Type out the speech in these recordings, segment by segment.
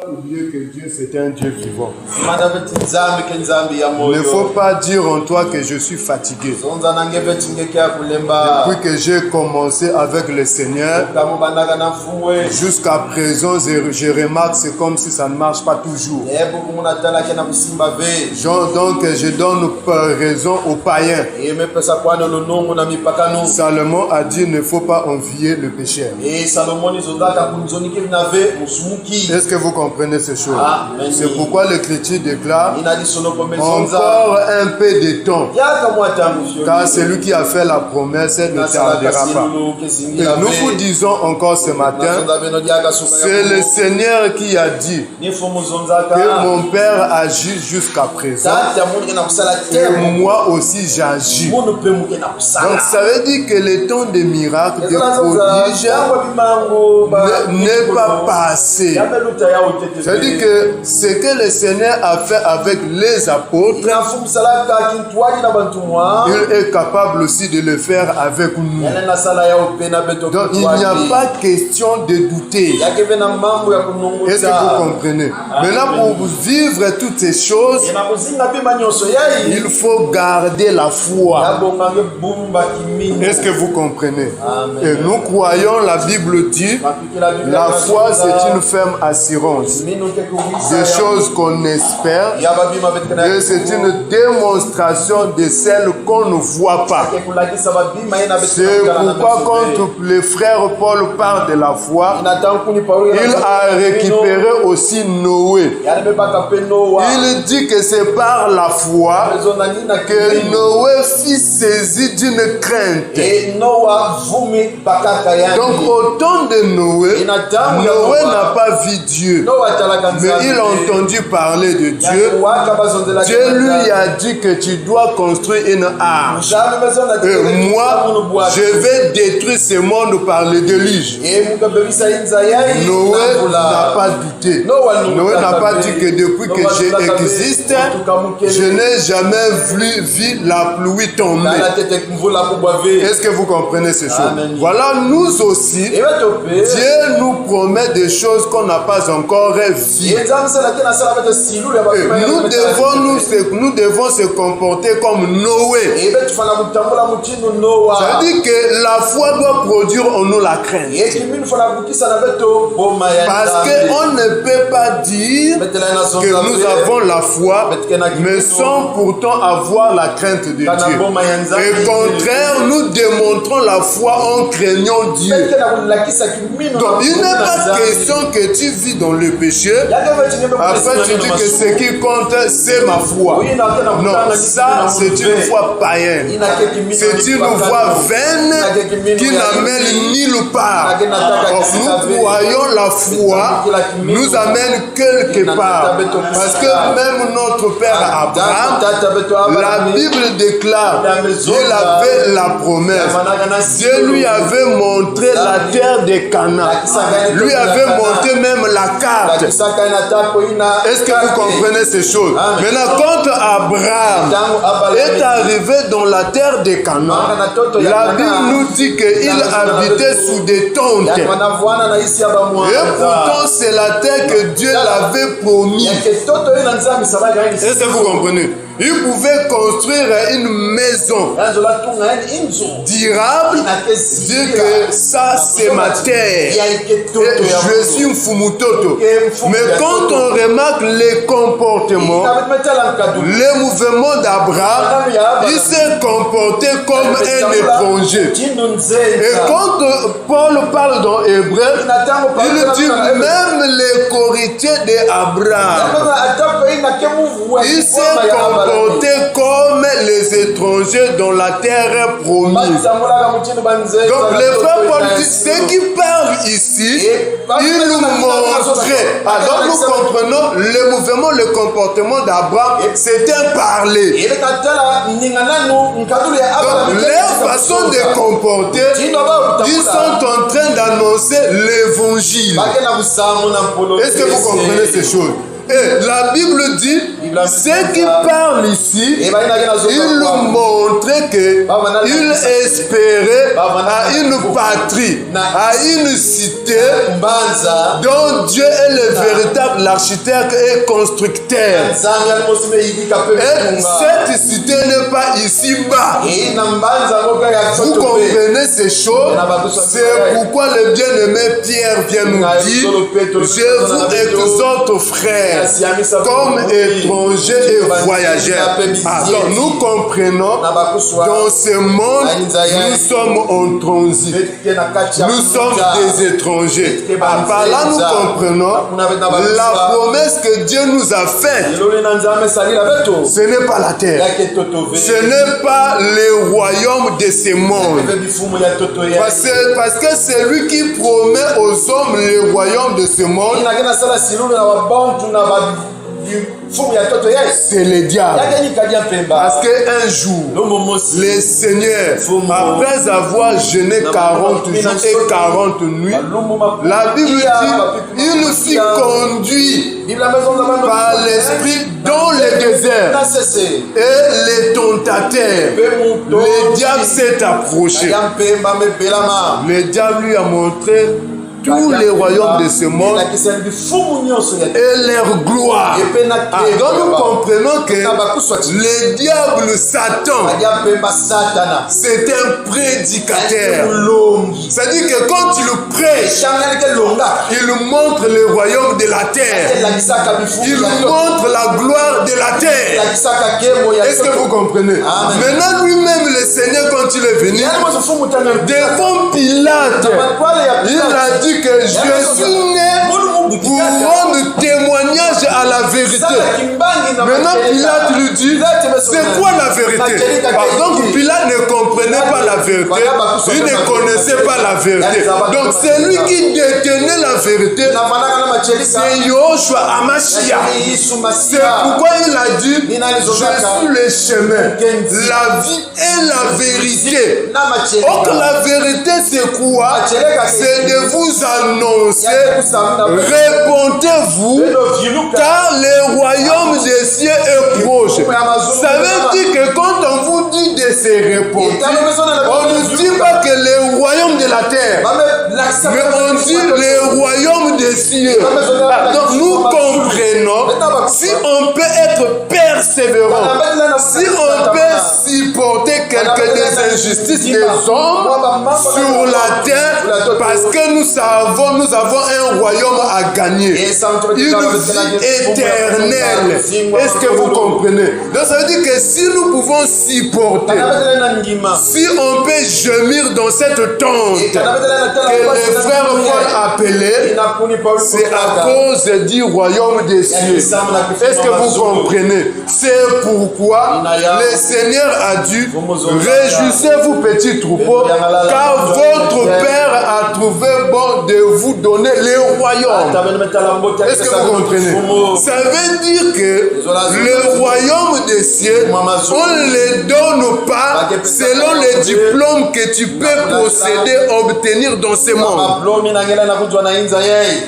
Oubliez que Dieu c'est un Dieu vivant. Il ne faut pas dire en toi que je suis fatigué. Depuis que j'ai commencé avec le Seigneur, jusqu'à présent, je remarque c'est comme si ça ne marche pas toujours. Donc je donne raison aux païens. Salomon a dit ne faut pas envier le pécheur. Est-ce que vous comprenez ces choses? C'est pourquoi l'Écriture déclare encore un peu de temps, car celui qui a fait la promesse ne tardera pas. Et nous vous disons encore ce matin, c'est le Seigneur qui a dit que mon Père agit jusqu'à présent et moi aussi j'agis. Donc ça veut dire que le temps des miracles, des prodiges n'est pas passé. Ça veut dire que ce que le Seigneur a fait avec les apôtres, il est capable aussi de le faire avec nous. Donc il n'y a pas question de douter. Est-ce que vous comprenez? Maintenant, pour vivre toutes ces choses, il faut garder la foi. Est-ce que vous comprenez? Et nous croyons, la Bible dit, la foi c'est une ferme assurance des choses qu'on espère, et c'est une démonstration de celles qu'on ne voit pas. C'est pourquoi quand le frère Paul parle de la foi, il a récupéré aussi Noé. Il dit que c'est par la foi que Noé fut saisi d'une crainte. Donc au temps de Noé, Noé n'a pas vu Dieu, mais il a entendu parler de Dieu. Dieu lui a dit que tu dois construire une arche. Et moi, je vais détruire ce monde par le déluge. Noé n'a pas douté. Noé n'a pas dit que depuis que j'existe, je n'ai jamais vu la pluie tomber. Est-ce que vous comprenez ces choses? Voilà, nous aussi, Dieu nous promet des choses qu'on n'a pas encore vues. Nous devons se comporter comme Noé. Ça veut dire que la foi doit produire en nous la crainte. Parce qu'on ne peut pas dire que nous avons la foi, mais sans pourtant avoir la crainte de Dieu. Au contraire, nous démontrons la foi en craignant Dieu. Donc, il n'est pas question que tu vis dans le péché. Après, tu dis que ce qui compte, c'est ma foi. Non, ça, c'est une foi païenne. C'est une foi vaine qui n'amène nulle part. Nous croyons la foi nous amène quelque part. Parce que même notre père Abraham, la Bible déclare qu'il avait la promesse. Dieu lui avait montré la terre de Canaan. Lui avait montré même la carte. Est-ce que vous comprenez ces choses? Maintenant, quand Abraham est arrivé dans la terre de Canaan, la Bible nous dit qu'il habitait sous des tentes. Et pourtant, c'est la terre que Dieu l'avait promis. Est-ce que vous comprenez? Il pouvait construire une maison durable, dire que ça c'est ma terre, et je suis un fumutoto. Mais quand on remarque les comportements, les mouvements d'Abraham, il s'est comporté comme un étranger. Et quand Paul parle dans Hébreu, il dit même les courtiers d'Abraham, il s'est comporté comme les étrangers dans la terre promise. Donc les frères Paul disent, ce qui parle ici, il nous montrait. Donc nous comprenons le mouvement, le comportement d'Abraham, c'est un parler. Donc leur façon de comporter, ils sont en train d'annoncer l'évangile. Est-ce que vous comprenez ces choses? Et la Bible dit, ceux qui parlent ici, ils nous montraient qu'ils espéraient à une patrie, à une cité dont Dieu est le véritable architecte et constructeur. Et cette cité n'est pas ici-bas. Vous comprenez ces choses? C'est pourquoi le bien-aimé Pierre vient nous dire, je vous exhorte, frères, comme étrangers et voyageurs. Donc nous comprenons, dans ce monde, nous sommes en transit. Nous sommes des étrangers. Par là, nous comprenons la promesse que Dieu nous a faite. Ce n'est pas la terre. Ce n'est pas le royaume de ce monde. Parce que c'est lui qui promet aux hommes le royaume de ce monde. C'est le diable. Parce qu'un jour, le Seigneur, après avoir jeûné 40 jours et 40 nuits, la Bible dit, il nous fit conduire par l'Esprit dans le désert. Et les tentateurs, le diable s'est approché. Le diable lui a montré tous les royaumes de ce monde et leur gloire. Donc nous comprenons que le diable Satan, c'est un prédicateur. C'est-à-dire que quand il prêche, il montre le royaume de la terre. Il montre la gloire de la terre. Est-ce que vous comprenez? Maintenant lui-même, le Seigneur, quand il est venu, devant Pilate, il a dit que je suis né pour rendre témoignage à la vérité. Maintenant, Pilate lui dit, c'est quoi la vérité? Donc, Pilate ne comprenait pas la vérité. Il ne connaissait pas la vérité. Donc, c'est lui qui détenait la vérité. C'est Yoshua Amashia. C'est pourquoi il a dit, je suis le chemin, la vie et la vérité. Donc, la vérité, c'est quoi? C'est de vous annoncer, répondez-vous, car le royaume des cieux est proche. Ça veut dire que quand on vous dit de se répondre, on ne dit pas que le royaume de la terre, mais on dit le royaume des cieux. Donc nous comprenons, si on peut être persévérant, si on peut supporter quelques des injustices des hommes sur la terre, parce que nous avons un royaume à gagner, une vie éternelle. Est-ce que vous comprenez? Donc ça veut dire que si nous pouvons supporter, si on peut gémir dans cette tente que les frères Paul appelaient, c'est à cause du royaume des cieux. Est-ce que vous comprenez? C'est pourquoi le Seigneur a dit, réjouissez-vous petits troupeaux, car votre Père a trouvé bon de vous donner le royaume. Est-ce que vous comprenez? Ça veut dire que le royaume des cieux, on ne le donne pas selon les diplômes que tu peux posséder, obtenir dans ce monde.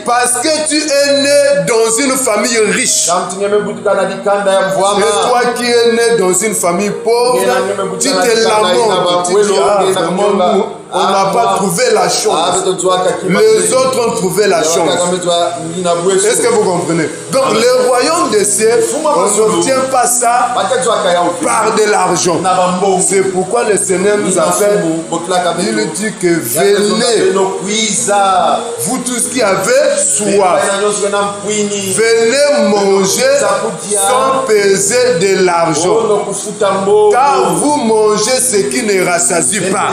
Parce que tu es né dans une famille riche. Et toi qui es né dans une famille pauvre, tu te lamentes. Tu dis, ah, vraiment, on n'a pas trouvé la chance. Les autres ont trouvé la chance. Est-ce que vous comprenez? Donc le royaume des cieux, on n'obtient pas ça par de l'argent. C'est pourquoi le Seigneur nous a fait, il dit que venez, vous tous qui avez soif, venez manger sans peser de l'argent, car vous mangez ce qui ne rassasie pas.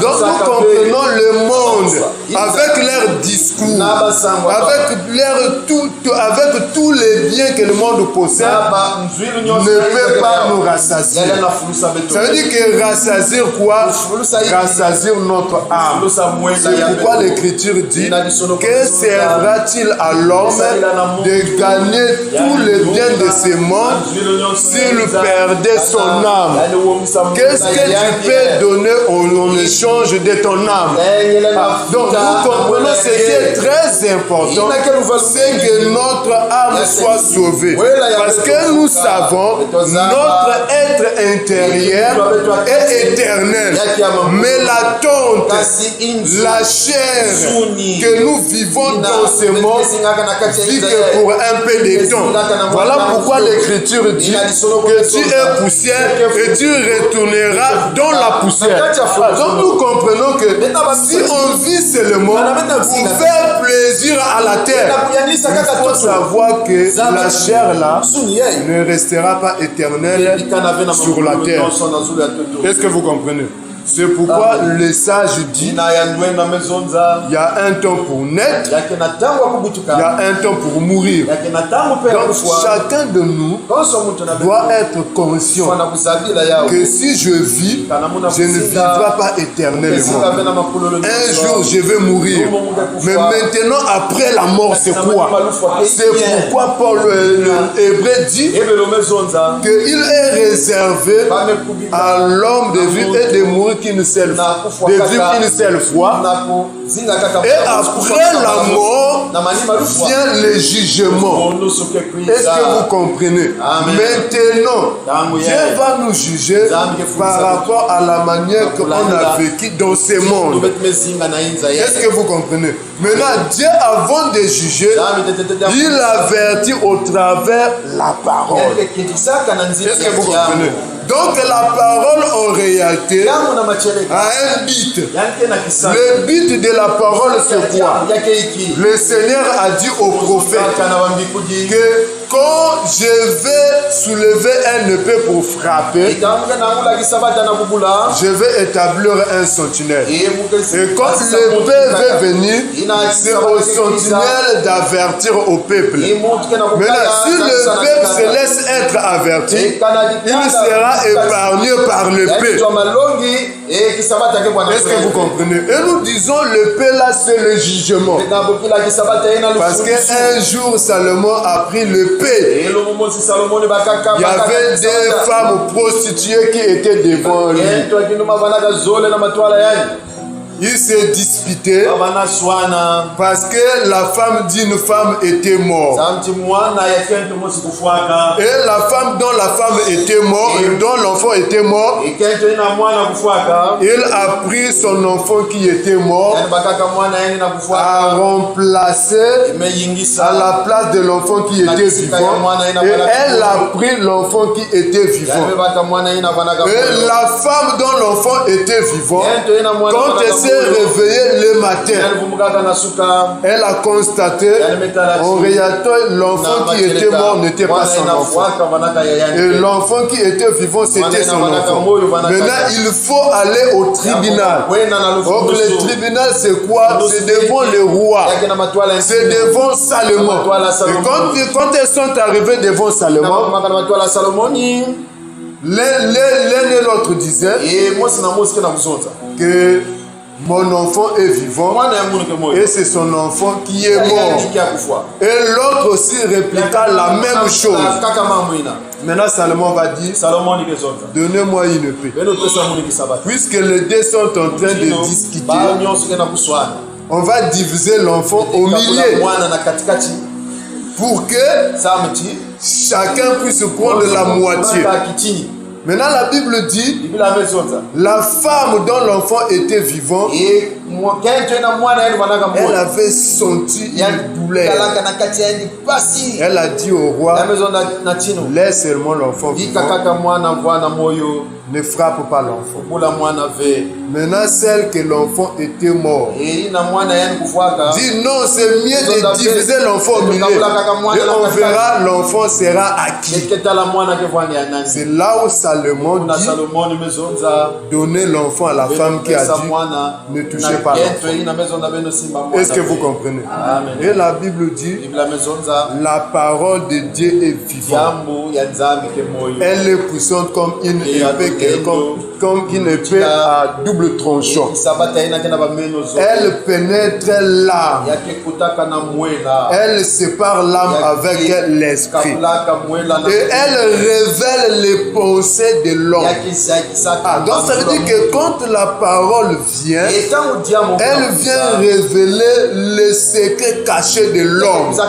Donc nous comprenons le monde avec leur discours, avec tous les biens que le monde possède, ne peut pas nous rassasier. Ça veut dire que rassasier quoi? Rassasier notre âme. C'est pourquoi l'Écriture dit, que servira-t-il à l'homme de gagner tous les biens de ce monde s'il perdait son âme? Qu'est-ce que tu peux donner en échange de ton âme? Donc nous comprenons ce qui est très important, c'est que notre âme soit sauvé. Parce que nous savons notre être intérieur est éternel. Mais l'attente, la chair que nous vivons dans ce monde vit que pour un peu de temps. Voilà pourquoi l'Écriture dit que tu es poussière et tu retourneras dans la poussière. Donc nous comprenons que si on vit seulement pour faire plaisir à la terre, il faut savoir que la chair là ne restera pas éternelle sur la terre. Est-ce que vous comprenez? C'est pourquoi le sage dit il y a un temps pour naître, il y a un temps pour mourir. Donc chacun de nous doit être conscient que si je vis, je ne vivrai pas éternellement. Un jour je vais mourir. Mais maintenant après la mort c'est quoi? C'est pourquoi Paul l'Hébreu dit qu'il est réservé à l'homme de vivre et de mourir qu'une seule fois, de vivre une seule fois, et après la mort vient le jugement. Est-ce que vous comprenez? Maintenant, Dieu va nous juger par rapport à la manière qu'on a vécu dans ce monde. Est-ce que vous comprenez? Maintenant, Dieu, avant de juger, il avertit au travers la parole. Est-ce que vous comprenez? Donc la parole en réalité a un but. Le but de la parole c'est quoi? Le Seigneur a dit au prophète que quand je vais soulever un épée pour frapper, je vais établir un sentinelle. Et quand l'épée va venir, c'est au sentinelle d'avertir au peuple. Maintenant, si le peuple se laisse être averti, il sera épargné par l'épée. Est-ce que vous comprenez? Et nous disons l'épée là c'est le jugement. Parce qu'un jour Salomon a pris l'épée. Il y avait des femmes prostituées qui étaient devant lui. Il s'est disputé parce que la femme d'une femme était morte. Et la femme dont la femme était morte, dont l'enfant était mort, il a pris son enfant qui était mort, a remplacé à la place de l'enfant qui était vivant, et elle a pris l'enfant qui était vivant. Et la femme dont l'enfant était vivant, quand elle s'est réveillée le matin, elle a constaté en réalité l'enfant qui était mort n'était pas son enfant et l'enfant qui était vivant c'était son enfant. Maintenant il faut aller au tribunal. Donc le tribunal c'est quoi? C'est devant le roi, c'est devant Salomon. Et quand elles sont arrivées devant Salomon, l'un et l'autre disaient que mon enfant est vivant et c'est son enfant qui est mort. Et l'autre aussi répliqua la même chose. Maintenant Salomon va dire, donnez-moi une épée. Puisque les deux sont en train de discuter, on va diviser l'enfant au milieu pour que chacun puisse prendre la moitié. Maintenant la Bible dit, la femme dont l'enfant était vivant, elle avait senti une douleur. Elle a dit au roi, laisse seulement l'enfant vivant, ne frappe pas l'enfant. Maintenant celle que l'enfant était mort dit non, c'est mieux de diviser l'enfant au milieu et on verra l'enfant sera acquis. C'est là où Salomon dit donner l'enfant à la femme qui a dit ne touchez pas l'enfant. Est-ce que vous comprenez? Et la Bible dit la parole de Dieu est vivante. Elle est puissante comme une épée comme une épée à double tranchant. Elle pénètre l'âme. Elle sépare l'âme avec l'esprit. Et elle révèle les pensées de l'homme. Donc ça veut dire que quand la parole vient, elle vient révéler les secrets cachés de l'homme. Ça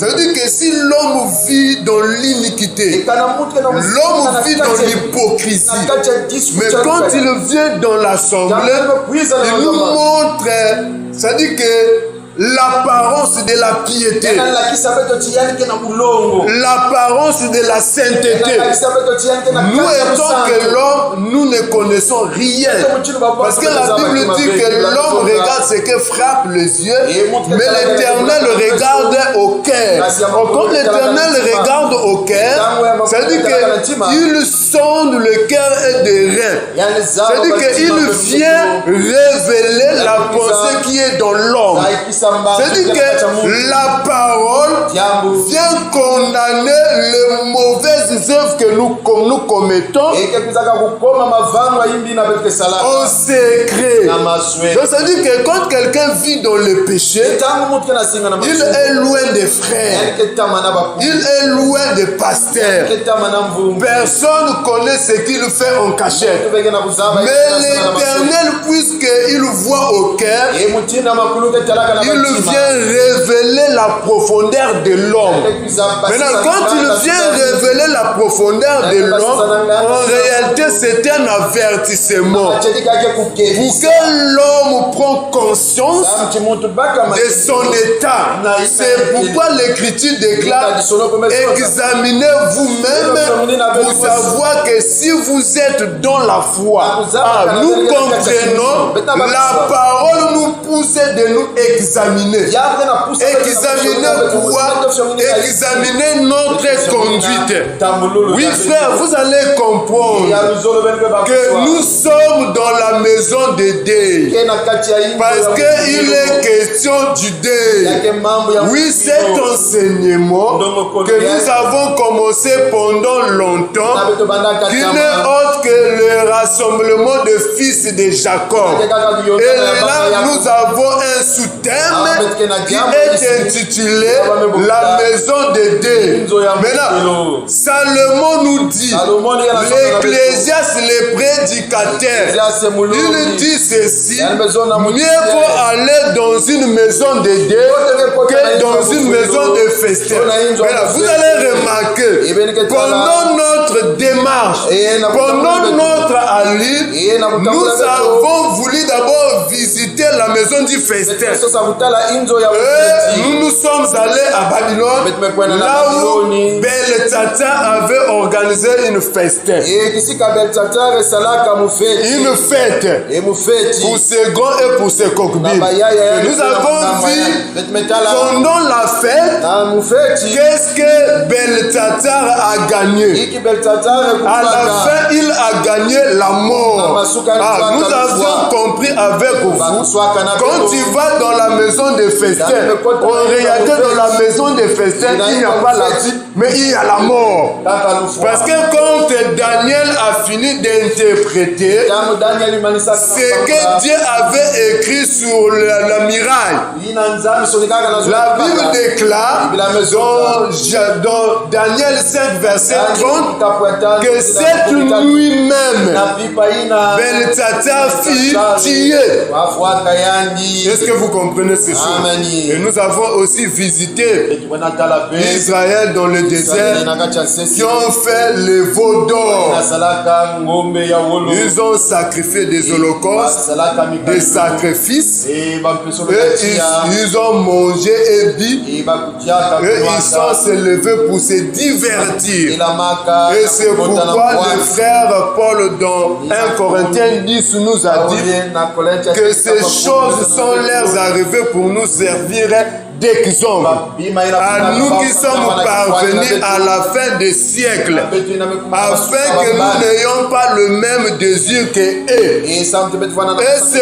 veut dire que si l'homme vit dans l'iniquité, l'homme vit dans l'hypocrisie, mais quand il vient dans l'assemblée, il nous montre, ça dit que l'apparence de la piété, l'apparence de la sainteté. Nous étant que l'homme, nous ne connaissons rien. Parce que la Bible dit que l'homme regarde ce que frappe les yeux, mais l'Éternel regarde au cœur. Quand l'Éternel regarde au cœur, ça veut dire qu'il sonde le cœur et des reins. Ça veut dire qu'il vient révéler la pensée qui est dans l'homme. C'est-à-dire que la parole vient condamner les mauvaises œuvres que nous commettons en secret. Donc ça veut dire que quand quelqu'un vit dans le péché, il est loin des frères, il est loin des pasteurs. Personne ne connaît ce qu'il fait en cachette. Mais l'Éternel, puisqu'il voit au cœur, il vient révéler la profondeur de l'homme. Maintenant, quand il vient révéler la profondeur de l'homme, en réalité, c'est un avertissement pour que l'homme prenne conscience de son état. C'est pourquoi l'Écriture déclare: examinez vous-même pour savoir que si vous êtes dans la foi, nous comprenons, la parole nous pousse de nous examiner. Examiner quoi? Examiner notre conduite. Oui, frère, vous allez comprendre que nous sommes dans la maison de deuil. Parce qu'il est question du deuil. Oui, cet enseignement que nous avons commencé pendant longtemps, qui n'est autre que le rassemblement des fils de Jacob. Et là, nous avons un sous-thème qui est intitulé La maison de deuil. Maintenant, Salomon nous dit, l'Ecclésiaste, le prédicateur, il dit ceci: mieux vaut aller dans une maison de deuil que dans une maison de festin. Vous allez remarquer, pendant notre démarche, pendant notre allure, nous avons voulu d'abord visiter la maison du festin. Nous sommes allés à Babylone, là où Beltata avait organisé une festin. Une fête pour ses grands et pour ses concubines. Nous avons vu pendant la fête qu'est-ce que Beltata a gagné. À la fin, il a gagné la mort. Nous avions compris avec vous, quand tu vas dans la maison de festin, en réalité, dans la maison des festins, il n'y a pas la vie, mais il y a la mort. Parce que quand Daniel a fini d'interpréter ce que Dieu avait écrit sur la muraille, la Bible déclare dans Daniel 7, verset 30, que cette nuit même, Beltata fut tué. Est-ce que vous comprenez ces choses? Et nous avons aussi visité Israël dans le désert, qui ont fait les veaux d'or. Ils ont sacrifié des holocaustes, des sacrifices, et ils ont mangé et bu, et ils sont se levés pour se divertir. Et c'est pourquoi le frère Paul dans 1 Corinthiens 10 nous a dit que ces choses sont leurs arrivées pour nous servir d'exemple à nous qui sommes parvenus à la fin des siècles, afin que nous n'ayons pas le même désir qu'eux. Et ce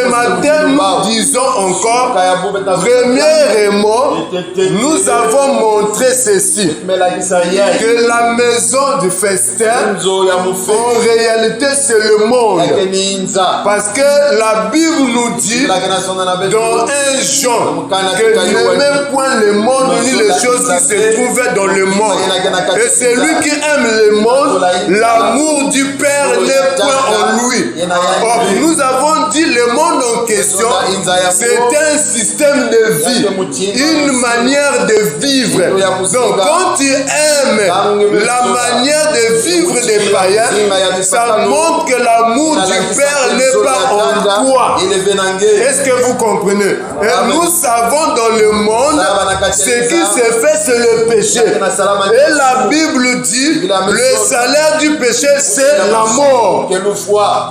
matin, nous disons encore, premièrement, nous avons montré ceci, que la maison du festin, en réalité, c'est le monde. Parce que la Bible nous dit, dans 1 Jean, que ne même point le monde ni les choses qui se trouvaient dans le monde. Et celui qui aime le monde, l'amour du Père n'est point en lui. Or, nous avons dit le monde en question, c'est un système de vie, une manière de vivre. Donc, quand tu aimes la manière de vivre des païens, ça montre que l'amour du Père n'est pas en toi. Est-ce que vous comprenez? Et nous savons dans le monde, ce qui se fait, c'est le péché. Et la Bible dit, le salaire du péché, c'est la mort.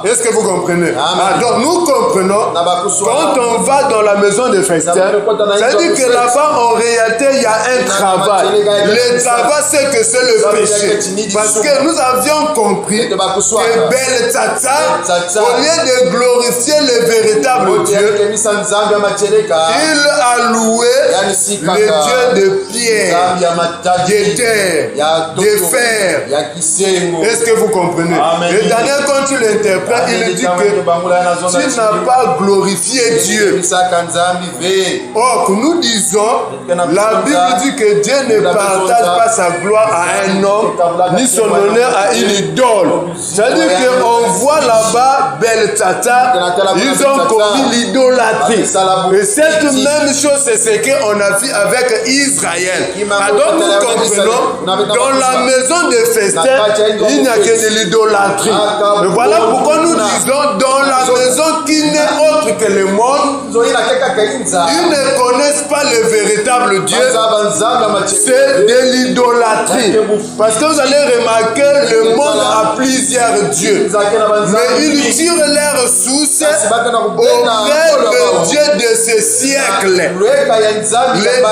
Est-ce que vous comprenez? Donc nous comprenons, quand on va dans la maison de festin, ça veut dire que là-bas, en réalité, il y a un travail. Le travail, c'est que c'est le péché. Parce que nous avions compris que Bel Tata, au lieu de glorifier le véritable Dieu, il a loué le Dieu de pierre, de terre, de fer. Est-ce que vous comprenez? Et Daniel, quand tu l'interprètes, il dit que tu n'as pas glorifié Dieu. Or, nous disons, la Bible dit que Dieu ne partage pas sa gloire à un homme, ni son honneur à une idole. C'est-à-dire qu'on voit là-bas Bel Tata, ils ont commis l'idolâtrie. Et cette même chose, c'est ce qu'on a vu avec Israël. Alors nous comprenons, dans la maison de festin, il n'y a que de l'idolâtrie. Et voilà pourquoi nous disons, dans la maison qui n'est autre que le monde, ils ne connaissent pas le véritable Dieu, c'est de l'idolâtrie. Parce que vous allez remarquer, le monde a plusieurs dieux, mais ils tirent leur source auprès du Dieu de ce siècle. Le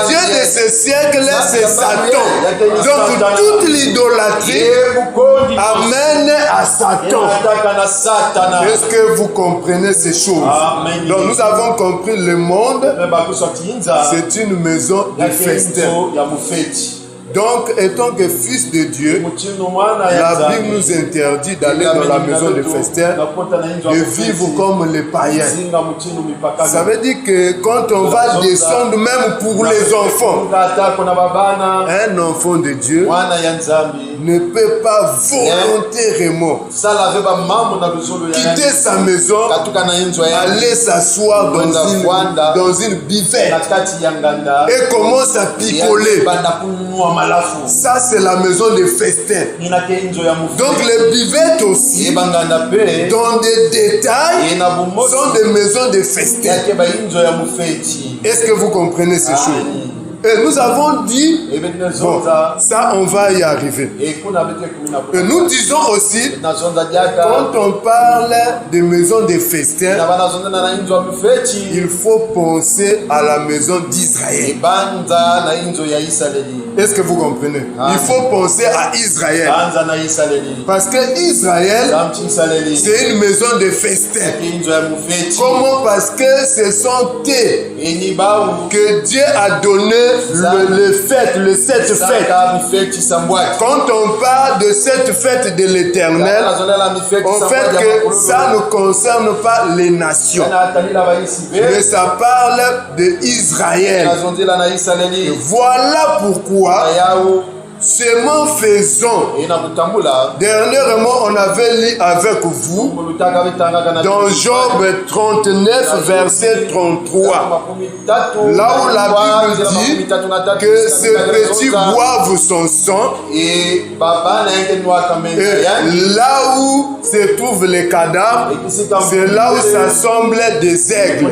Dieu de ce siècle, c'est Satan. Donc toute l'idolâtrie amène à Satan. Est-ce que vous comprenez ces choses? Donc nous avons compris, le monde, c'est une maison de festin. Donc, étant que fils de Dieu, la Bible nous interdit d'aller dans la maison de festin, de vivre comme les païens. Ça veut dire que quand on va descendre, même pour les enfants, un enfant de Dieu ne peut pas volontairement quitter sa maison, aller s'asseoir dans une buvette et commence à picoler. Ça, c'est la maison de festin. Donc, les buvettes aussi, dans des détails, sont des maisons de festin. Est-ce que vous comprenez ces choses? Et nous avons dit, bon, ça on va y arriver. Et nous disons aussi, quand on parle de maison de festin, il faut penser à la maison d'Israël. Est-ce que vous comprenez? Il faut penser à Israël. Parce que Israël, c'est une maison de festin. Comment? Parce que ce sont eux que Dieu a donné le 7 fêtes. Quand on parle de cette fête de l'Éternel, en fait que ça ne concerne pas les nations, mais ça parle d'Israël. Voilà pourquoi seulement faisons. Dernièrement, on avait lu avec vous dans Job 39, verset 33, là où la Bible dit que ces petits boivent son sang, et là où se trouvent les cadavres, c'est là où s'assemblent des aigles.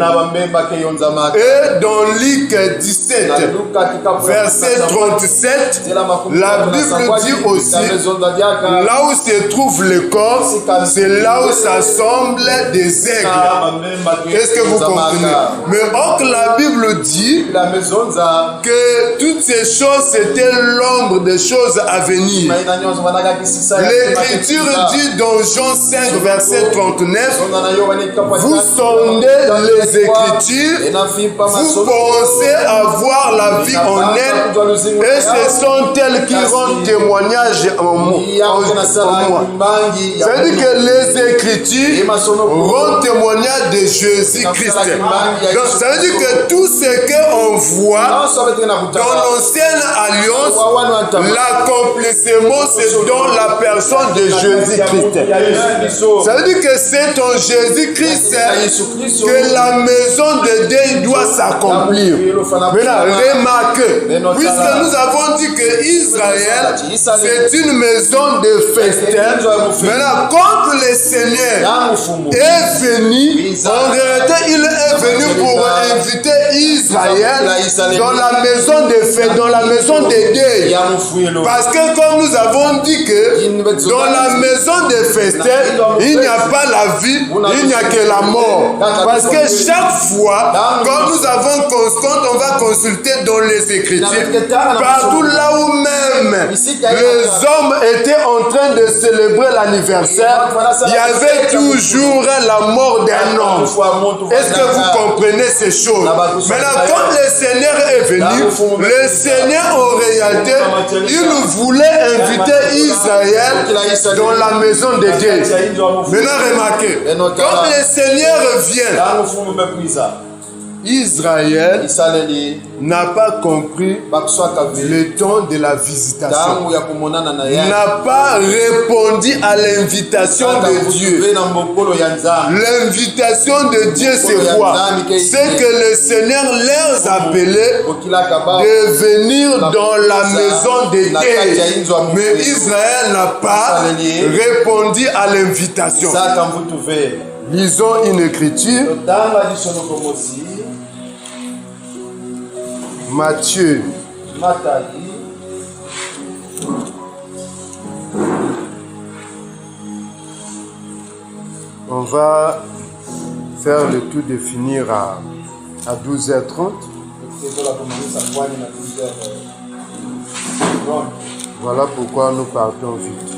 Et dans Luc 17, verset 37, la Bible dit aussi, là où se trouve le corps, c'est là où s'assemblent des aigles. Est-ce que vous comprenez? Mais or que la Bible dit que toutes ces choses, c'était l'ombre des choses à venir. L'Écriture dit dans Jean 5, verset 39, vous sondez les Écritures, vous pensez avoir la vie en elle, et ce sont elles qui rendent témoignage en moi. C'est-à-dire que les Écritures rendent témoignage de Jésus-Christ. Donc ça veut dire que tout ce qu'on voit dans l'ancienne alliance L'accomplissement, c'est dans la personne de Jésus-Christ. Ça veut dire que c'est en Jésus-Christ que la maison de Dieu doit s'accomplir. Maintenant, remarquez, puisque nous avons dit que Israël, c'est une maison de festin. Maintenant, quand le Seigneur est venu, en réalité, il est venu pour inviter Israël dans la maison de fête, dans la maison de deuil. Parce que comme nous avons dit que dans la maison de festin, il n'y a pas la vie, il n'y a que la mort. Parce que chaque fois, quand nous avons constant, on va consulter dans les Écritures, partout là où même les hommes étaient en train de célébrer l'anniversaire, il y avait toujours la mort d'un homme. Est-ce que vous comprenez ces choses? Maintenant, quand le Seigneur est venu, le Seigneur en réalité, il voulait inviter Israël dans la maison de Dieu. Maintenant, remarquez, quand le Seigneur vient, Israël n'a pas compris le temps de la visitation, n'a pas répondu à l'invitation de Dieu. L'invitation de Dieu, c'est quoi? C'est que le Seigneur leur appelait de venir dans la maison de Dieu. Mais Israël n'a pas répondu à l'invitation. Lisons une écriture. Matthieu. On va faire le tout de finir à 12h30. Voilà pourquoi nous partons vite.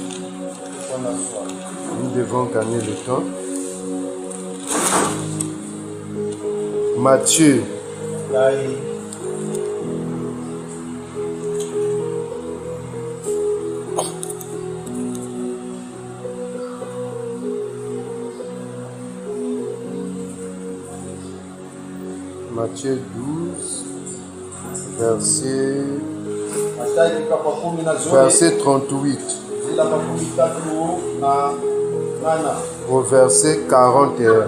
Nous devons gagner le temps. Matthieu. Matthieu 12, verset 38 au verset 41.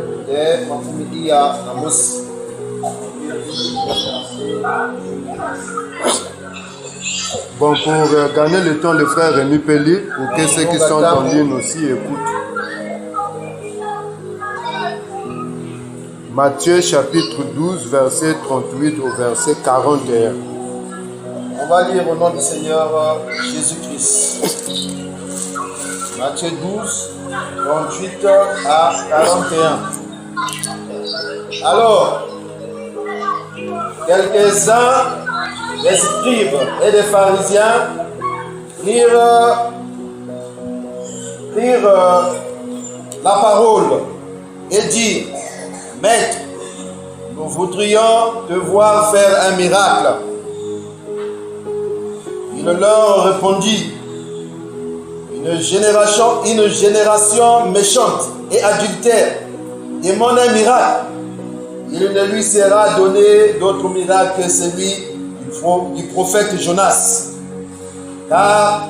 Bon, pour gagner le temps, le frère Rémi Pelli, pour que ceux qui sont en ligne aussi écoutent. Matthieu chapitre 12, verset 38 au verset 41. On va lire au nom du Seigneur Jésus-Christ. Matthieu 12, 38 à 41. Alors, quelques-uns des scribes et des pharisiens prirent la parole et dirent: Maître, nous voudrions te voir faire un miracle. Il leur répondit: Une génération méchante et adultère demande un miracle. Il ne lui sera donné d'autre miracle que celui du prophète Jonas. Car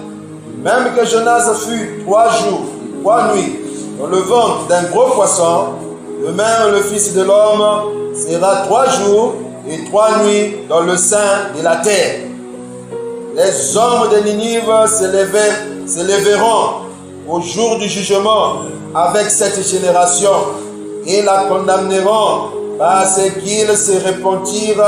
même que Jonas fut 3 jours et 3 nuits dans le ventre d'un gros poisson, de même le Fils de l'homme sera 3 jours et 3 nuits dans le sein de la terre. Les hommes de Ninive se lèveront au jour du jugement avec cette génération et la condamneront parce qu'ils se repentirent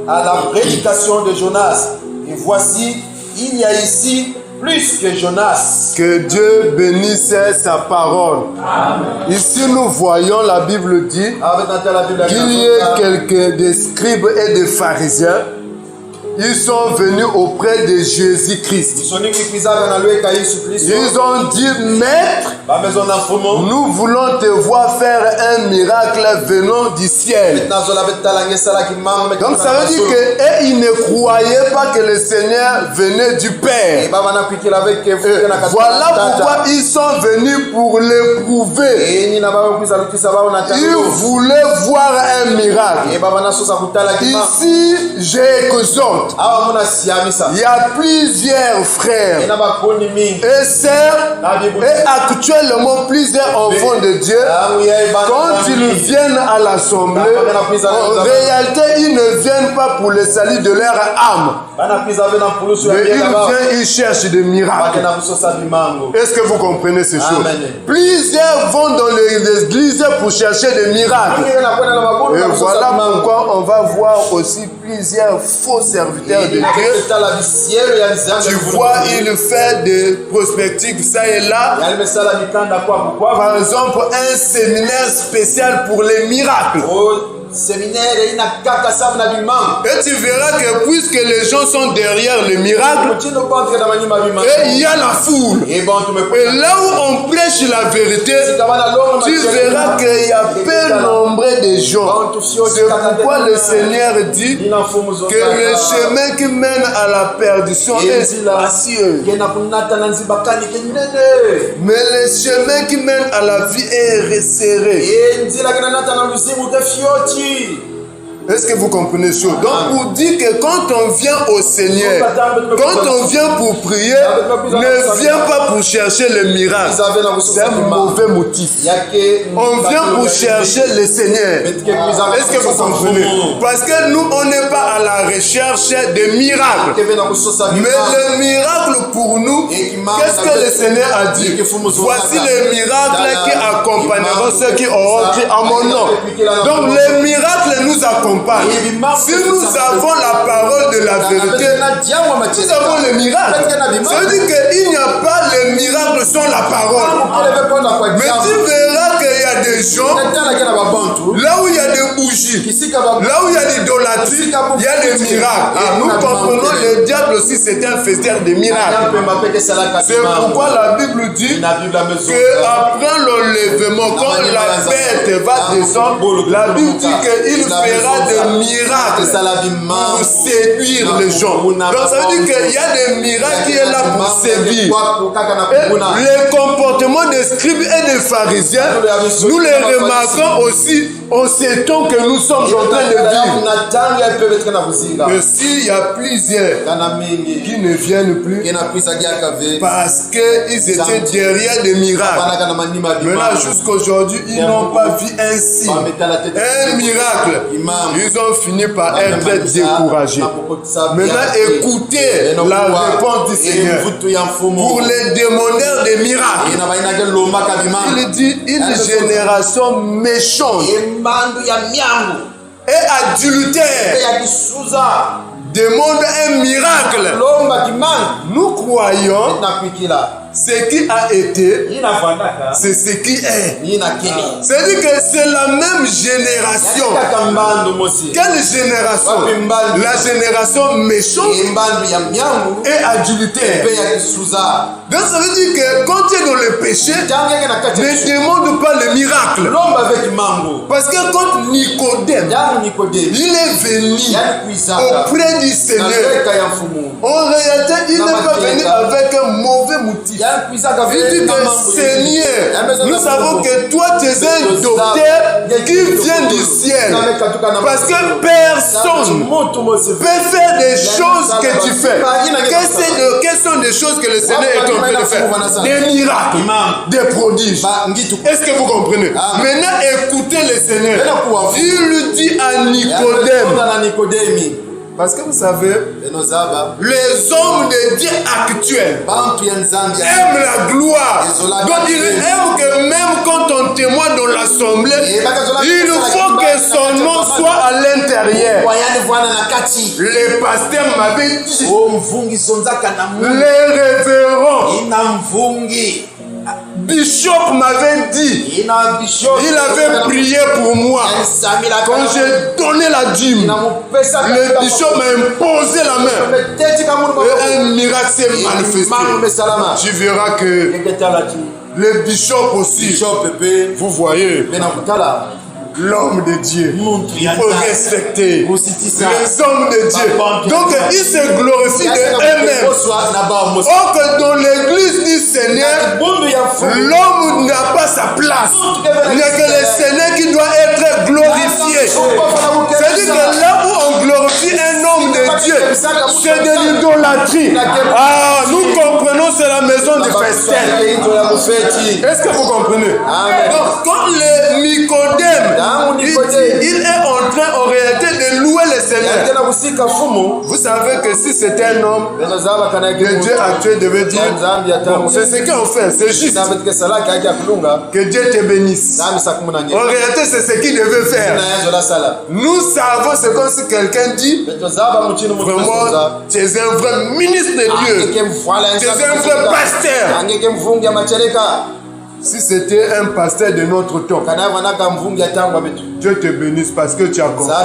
à la prédication de Jonas. Et voici, il y a ici plus que Jonas. Que Dieu bénisse sa parole. Amen. Ici, nous voyons, la Bible dit qu'il y ait quelques des scribes et des pharisiens. Ils sont venus auprès de Jésus-Christ. Ils ont dit: Maître, nous voulons te voir faire un miracle venant du ciel. Donc ça veut dire qu'ils ne croyaient pas que le Seigneur venait du Père. Voilà pourquoi ils sont venus pour l'éprouver. Ils voulaient voir un miracle. Ici, j'exhorte sorte. Il y a plusieurs frères et sœurs et actuellement plusieurs enfants de Dieu. Quand ils viennent à l'assemblée, en réalité, ils ne viennent pas pour le salut de leur âme. Mais ils cherchent des miracles. Est-ce que vous comprenez ces choses? Plusieurs vont dans les églises pour chercher des miracles. Et voilà pourquoi on va voir aussi plusieurs faux serviteurs de Dieu. Tu vois, il fait des prospectives ça et là. Par exemple, un séminaire spécial pour les miracles. Et tu verras que puisque les gens sont derrière les miracles, et il y a la foule. Et là où on prêche la vérité, tu verras qu'il y a peu nombre de gens. C'est pourquoi le Seigneur dit que le chemin qui mène à la perdition est spacieux. Mais le chemin qui mène à la vie est resserré. Est-ce que vous comprenez ça? Donc, pour dire que quand on vient au Seigneur, quand on vient pour prier, ne viens pas pour chercher le miracle. C'est un mauvais motif. On vient pour chercher le Seigneur. Est-ce que vous comprenez? Parce que nous, on n'est pas à la recherche des miracles. Mais le miracle pour nous, qu'est-ce que le Seigneur a dit? Voici les miracles qui accompagneront ceux qui auront cru à mon nom. Donc, les miracles nous accompagnent. Si nous avons la parole de la vérité, nous avons le miracle. Ça veut dire qu'il n'y a pas le miracle sans la parole. Mais tu verras qu'il y a des gens, là où il y a des bougies, là où il y a l'idolâtrie, il y a des miracles. Et nous comprenons le diable aussi, c'est un festin de miracles. C'est pourquoi la Bible dit qu'après l'enlèvement, quand la bête va descendre, la Bible dit qu'il fera des miracles pour séduire les gens. Donc ça veut dire qu'il y a des miracles qui sont là pour séduire. Et les comportements des scribes et des pharisiens, nous les remarquons aussi en ces temps que nous sommes en train de vivre. Mais s'il y a plusieurs qui ne viennent plus parce qu'ils étaient derrière des miracles, maintenant jusqu'aujourd'hui ils n'ont pas vu ainsi un miracle. Ils ont fini par être découragés. Maintenant, écoutez la réponse du Seigneur. Pour les demandeurs des miracles, il dit une génération méchante et adultère demande un miracle. Nous croyons ce qui a été, c'est ce qui est. C'est-à-dire que c'est la même génération. Quelle génération? La génération méchante et adultère. Donc ça veut dire que quand tu es dans le péché, ne demande pas le miracle. Parce que quand Nicodème, il est venu auprès du Seigneur, en réalité, il n'est pas venu avec un mauvais motif. Il dit que Seigneur, nous savons que toi tu es un docteur qui vient du ciel. Parce que personne peut faire des choses que tu fais. Quelles sont les choses que le Seigneur est en train de faire? Des miracles, des prodiges. Est-ce que vous comprenez? Maintenant, écoutez le Seigneur. Il lui dit à Nicodème. Parce que vous savez, les hommes de Dieu actuels aiment la gloire. Donc ils aiment que même quand on témoigne dans l'assemblée, il faut que son nom soit à l'intérieur. Les pasteurs m'avaient dit, les révérends, Bishop m'avait dit, il avait prié pour moi. Quand j'ai donné la dîme, le bishop m'a imposé la main. Et un miracle s'est manifesté. Tu verras que le bishop aussi, vous voyez, l'homme de Dieu, il faut respecter les hommes de Dieu. Donc ils se glorifient d'eux-mêmes. Or que dans l'église du Seigneur, l'homme n'a pas sa place. Il n'y a que le Seigneur qui doit être glorifié. C'est-à-dire que là où on glorifie un homme de Dieu. C'est de l'idolâtrie. Ah, nous comprenons, c'est la maison de festin. Est-ce que vous comprenez? Donc, quand le Nicodème, il est en train en réalité de louer le Seigneur. Vous savez que si c'était un homme, que Dieu actuel devait dire, bon, c'est ce qu'on fait, c'est juste. Que Dieu te bénisse. En réalité, c'est ce qu'il devait faire. Nous savons, c'est comme si quelqu'un dit, vraiment, tu es un vrai ministre de Dieu. Tu es un vrai pasteur. Si c'était un pasteur de notre temps, Dieu te bénisse parce que tu as compris.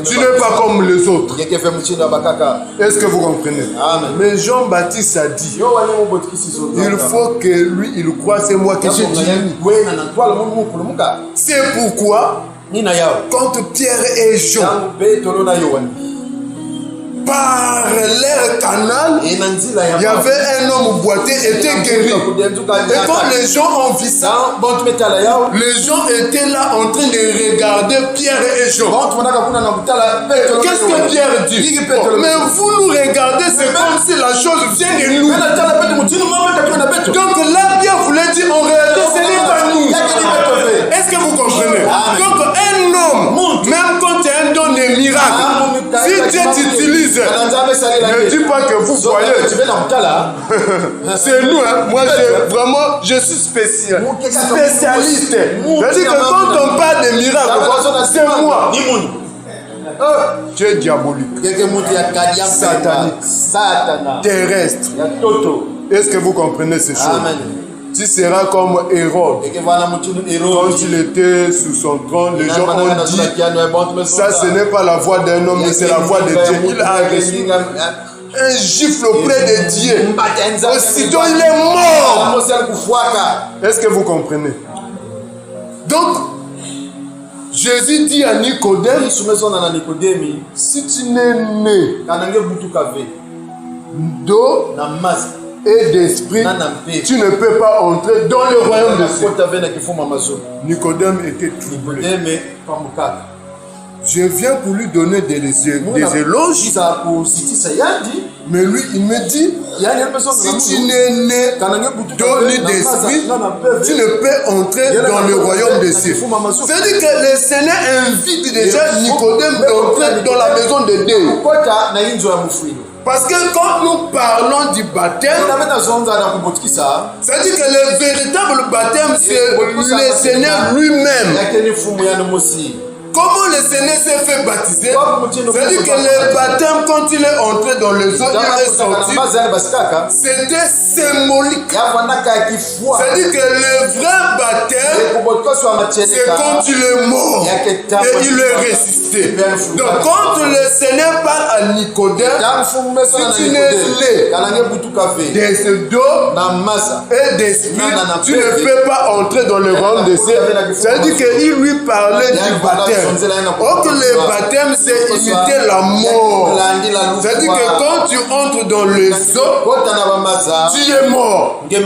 Tu n'es pas comme les autres. Est-ce que vous comprenez? Mais Jean-Baptiste a dit, il faut que lui, il croit, c'est moi qui j'ai dit. C'est pourquoi, quand Pierre et Jean, par leur canal, il y avait un homme boité, était guéri. Et quand les gens ont vu ça, les gens étaient là en train de regarder Pierre et Jean. Qu'est-ce que Pierre dit? Mais vous nous regardez, c'est comme si la chose vient de nous. Donc là, Pierre voulait dire en réalité, ce n'est pas nous. Est-ce que vous comprenez? Donc un homme, même quand tu as un don de miracle, si Dieu t'utilise, ne dis pas que vous voyez. C'est nous, hein. Moi, je suis spécialiste. C'est-à-dire que quand on parle de miracles, c'est moi. Tu es diabolique, satanique, terrestre. Est-ce que vous comprenez ces choses? Tu seras comme Hérode. Quand il était sous son trône, les gens ont dit, ça ce n'est pas la voix d'un homme, mais c'est la voix de Dieu. Il a reçu un gifle auprès de Dieu. Aussitôt il est mort. Est-ce que vous comprenez? Donc, Jésus dit à Nicodème, si tu n'es né d'eau et d'esprit, tu ne peux pas entrer dans le royaume de Dieu. Nicodème était troublé. Je viens pour lui donner des éloges. Mais lui, il me dit, si tu n'es né d'eau ni d'esprit, tu ne peux entrer dans le royaume de Dieu. C'est-à-dire que le Seigneur invite déjà Nicodème d'entrer dans la maison de Dieu. Parce que quand nous parlons du baptême, c'est-à-dire que le véritable baptême, c'est le Seigneur lui-même. Comment le Seigneur s'est fait baptiser? C'est-à-dire que le baptême, quand il est entré dans les eaux, il est sorti. C'était symbolique. C'est-à-dire que le vrai baptême, c'est quand il est mort et il est ressuscité. Donc quand le Seigneur parle à Nicodème, si tu n'es né d'eau et d'esprit, tu ne peux pas entrer dans le royaume de Dieu. C'est-à-dire qu'il lui parlait du baptême. Or que le baptême, c'est imiter la mort. C'est-à-dire que quand tu entres dans les eaux, tu es mort. Et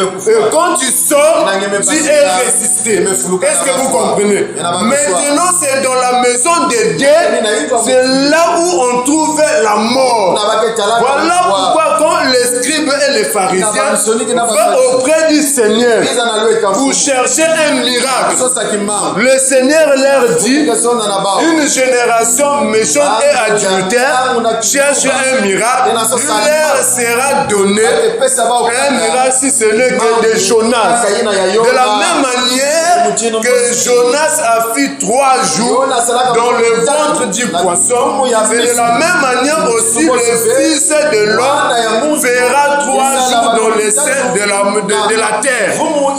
quand tu sors, tu es ressuscité. Est-ce que vous comprenez? Maintenant, c'est dans la maison de Dieu, c'est là où on trouve la mort. Voilà pourquoi quand les scribes et les pharisiens vont auprès du Seigneur pour chercher un miracle, le Seigneur leur dit, une génération méchante et adultère cherche un miracle, il leur sera donné un miracle si ce n'est que de Jonas. De la même manière que Jonas a fait 3 jours dans le ventre du poisson, c'est de la même manière aussi le Fils de l'homme fera 3 jours dans le sein de la terre.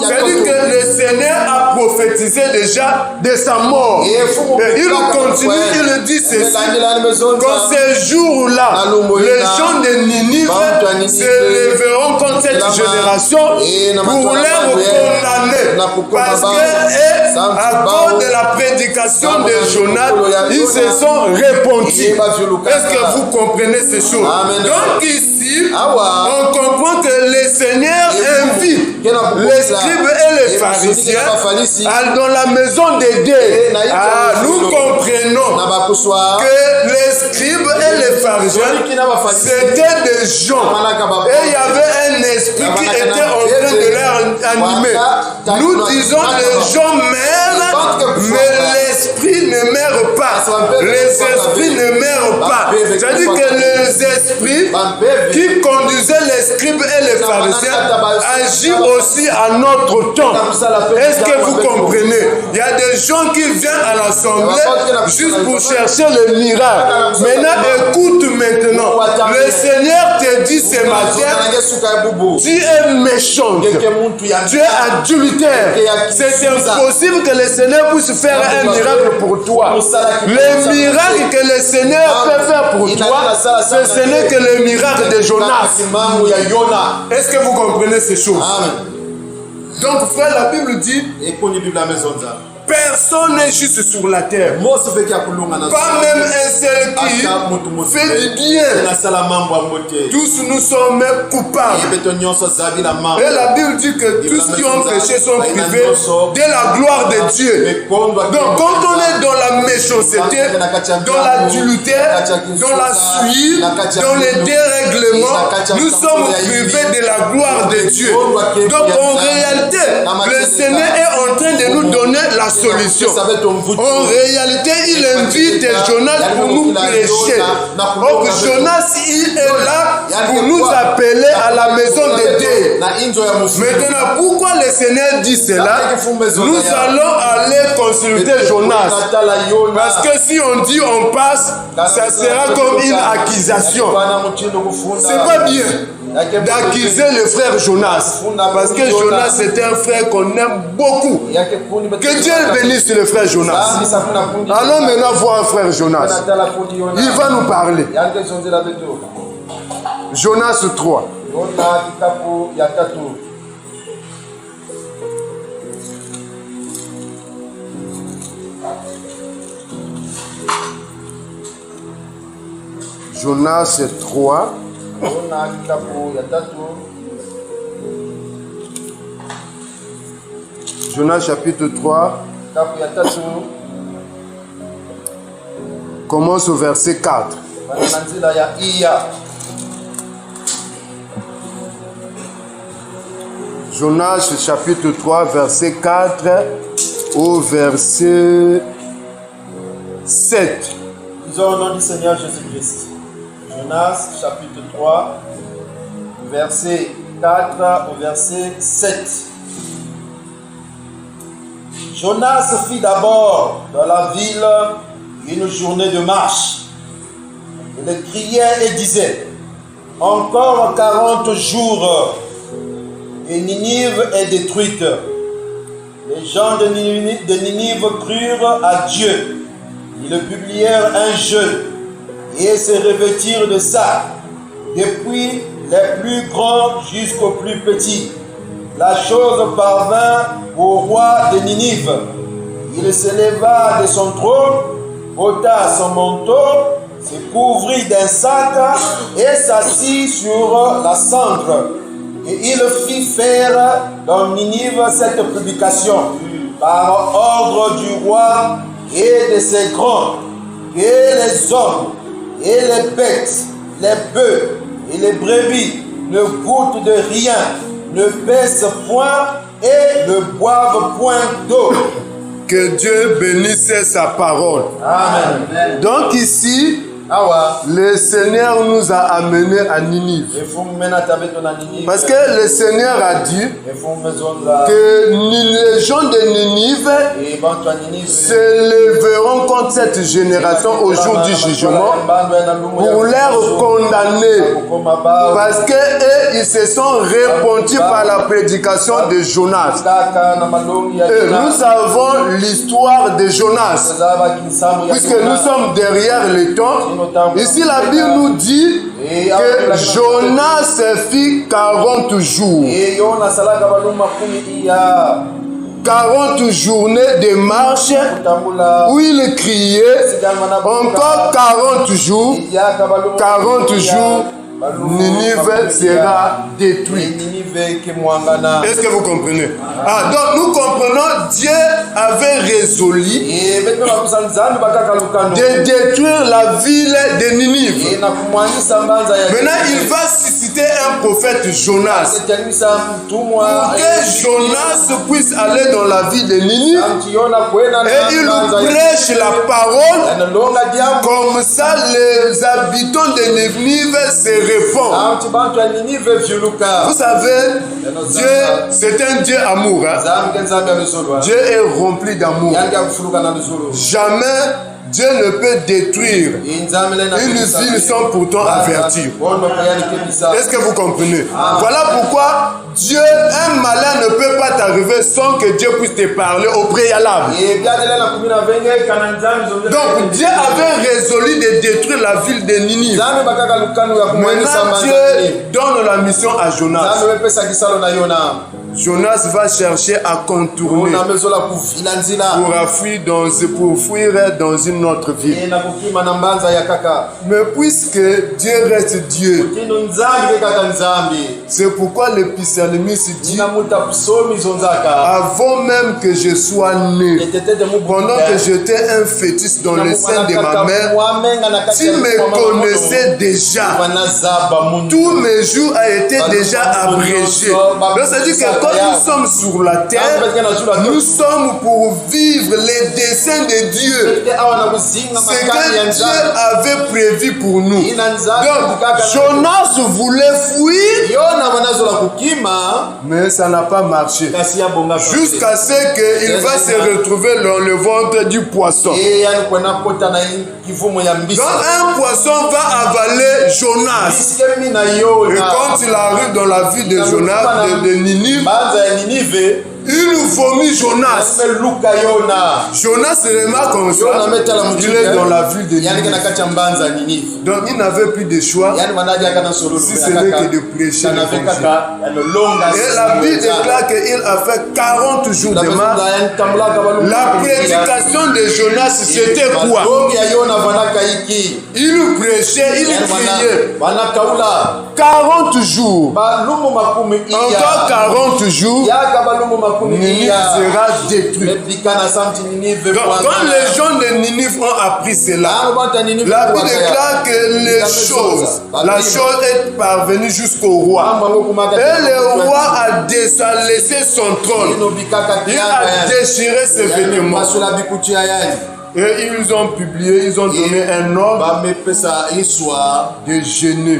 C'est-à-dire que le Seigneur a prophétisé déjà de sa mort. Et il continue, il dit ceci, qu'en ces jours-là, les gens de Ninive se lèveront contre cette génération pour les condamner. Parce que, à cause de la prédication de Jonas, ils se sont repentis. Est-ce que vous comprenez ces choses? Donc ici, on comprend que le Seigneur invite les scribes et les pharisiens dans la maison d'Édé. Nous comprenons que les scribes et les pharisiens, c'était des gens. Et il y avait un esprit qui était en train de les animer. Nous disons les gens meurent, mais l'esprit ne meurt pas. Les esprits ne meurent pas. C'est-à-dire que les esprits qui conduisaient les scribes et les pharisiens agissent aussi à notre temps. Est-ce que vous comprenez? Il y a des gens qui viennent à l'assemblée juste pour chercher le miracle. Maintenant, écoute maintenant. Le Seigneur te dit ce matin, tu es méchant, tu es adultère. C'est impossible que le Seigneur puisse faire un miracle pour toi. Le miracle que le Seigneur peut faire pour toi, ce n'est que le miracle de Jonas. Est-ce que vous comprenez ces choses? Donc, frère, la Bible dit, personne n'est juste sur la terre. Pas même un seul qui fait du bien. Tous nous sommes coupables. Et la Bible dit que tous qui ont péché sont privés de la gloire de Dieu. Donc quand on est dans la méchanceté, dans l'adultère, dans la suite, dans les dérèglements, nous sommes privés de la gloire de Dieu. Donc en réalité, le Seigneur est en train de nous donner la solution. En réalité, il invite Jonas pour nous prêcher. Donc Jonas, il est là pour nous appeler à la maison de Dieu. Maintenant, pourquoi le Seigneur dit cela? Nous allons aller consulter Jonas. Parce que si on dit on passe, ça sera comme une accusation. C'est pas bien d'accuser le frère Jonas. Parce que Jonas était un frère qu'on aime beaucoup. Que Dieu bénisse le frère Jonas. Allons maintenant voir frère Jonas. Il va nous parler. Jonas 3. Jonas 3. Jonas chapitre 3. Commence au verset 4. Jonas chapitre 3, verset 4 au verset 7. Disons au nom du Seigneur Jésus-Christ. Jonas chapitre 3, verset 4 au verset 7. Jonas fit d'abord dans la ville une journée de marche. Il criait et disait, encore 40 jours et Ninive est détruite. Les gens de Ninive crurent à Dieu. Ils publièrent un jeûne et se revêtirent de ça, depuis les plus grands jusqu'aux plus petits. La chose parvint au roi de Ninive. Il se leva de son trône, ôta son manteau, se couvrit d'un sac et s'assit sur la cendre. Et il fit faire dans Ninive cette publication par ordre du roi et de ses grands, que les hommes et les bêtes, les bœufs et les brebis ne goûtent de rien, ne baissent point et ne boivent point d'eau. Que Dieu bénisse sa parole. Amen. Donc ici, le Seigneur nous a amenés à Ninive. Parce que le Seigneur a dit que les gens de Ninive se lèveront contre cette génération au jour du jugement pour les condamner. Parce que ils se sont repentis par la prédication de Jonas. Et nous avons l'histoire de Jonas. Puisque nous sommes derrière le temps. Ici, la Bible nous dit que Jonas fit 40 jours. 40 journées de marche où il criait, encore 40 jours, 40 jours Ninive sera détruite. Est-ce que vous comprenez? Ah, donc nous comprenons, Dieu avait résolu de détruire la ville de Ninive. Maintenant, il va susciter un prophète Jonas. Pour que Jonas puisse aller dans la ville de Ninive et il nous prêche la parole. Comme ça, les habitants de Ninive se répondent. Vous savez, Dieu, c'est un Dieu amour. Hein? Dieu est rempli d'amour. Jamais Dieu ne peut détruire une ville sans pourtant avertir. Est-ce que vous comprenez? Voilà pourquoi Dieu, un malin ne peut pas t'arriver sans que Dieu puisse te parler au préalable. Donc Dieu avait résolu de détruire la ville de Ninive. Maintenant Dieu donne la mission à Jonas. Jonas va chercher à contourner pour fuir dans une autre ville. Mais puisque Dieu reste Dieu, c'est pourquoi le psalmiste dit: avant même que je sois né, pendant que j'étais un fœtus dans le sein de ma mère, tu me connaissais déjà. Tous mes jours ont été déjà abrégés. Donc ça dit que quand nous sommes sur la terre, nous sommes pour vivre les desseins de Dieu. Ce que Dieu avait prévu pour nous. Donc Jonas voulait fuir, mais ça n'a pas marché. Jusqu'à ce qu'il va se retrouver dans le ventre du poisson. Donc un poisson va avaler Jonas. Et quand il arrive dans la ville de Jonas, de Ninive, il vomit Jonas. Jonas se remarque comme ça. Il est dans la ville de Ninive. Donc il n'avait plus de choix si ce n'est que de prêcher l'évangile. Et la Bible déclare qu'il a fait 40 jours de marche. La prédication de Jonas, c'était quoi? Il prêchait, il criait. 40 jours. Encore 40 jours. Ninive sera détruite. Donc, quand les gens de Ninive ont appris cela, la Bible déclare que la chose est parvenue jusqu'au roi. Et le roi a laissé son trône. Il a déchiré ses vêtements. Et ils ont publié, ils ont donné un ordre de jeûner.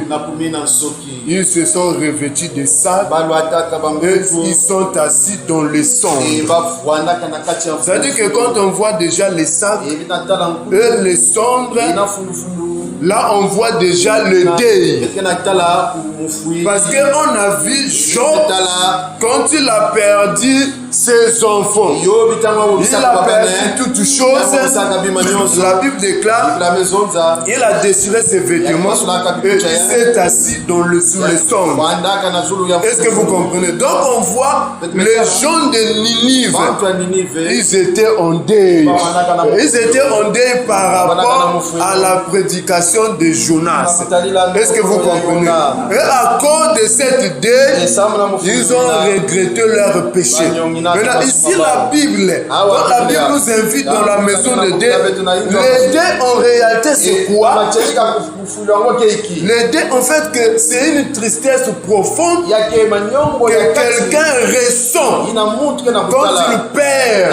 Ils se sont revêtus de sacs et ils sont assis dans les cendres. C'est-à-dire que quand on voit déjà les sacs et les cendres, là on voit déjà le deuil. Parce qu'on a vu Job quand il a perdu ses enfants. Il a perdu toutes choses. La Bible déclare il a déchiré ses vêtements et il s'est assis sous les cendres. Est-ce que vous comprenez? Donc on voit les gens de Ninive, ils étaient en deuil. Ils étaient en deuil par rapport à la prédication de Jonas. Est-ce que vous comprenez? Et à cause de cette deuil, ils ont regretté leur péché. Maintenant ici la Bible, quand la Bible nous invite dans la maison de Dieu, le deuil en réalité c'est quoi? Le deuil en fait que c'est une tristesse profonde que quelqu'un ressent quand il perd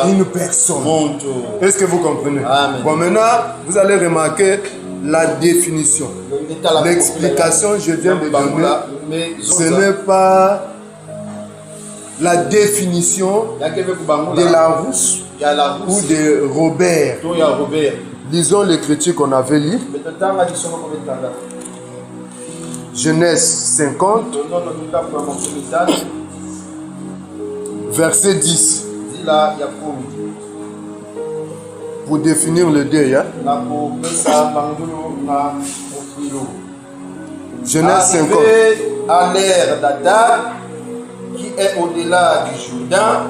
une personne. Est-ce que vous comprenez? Bon, maintenant vous allez remarquer la définition. L'explication je viens de donner, ce n'est pas la définition de Larousse ou de Robert. Lisons l'écriture qu'on avait lue. Genèse 50, verset 10. Pour définir le deuil. Hein? Genèse 50. À l'ère d'Adar, qui est au-delà du Jourdain,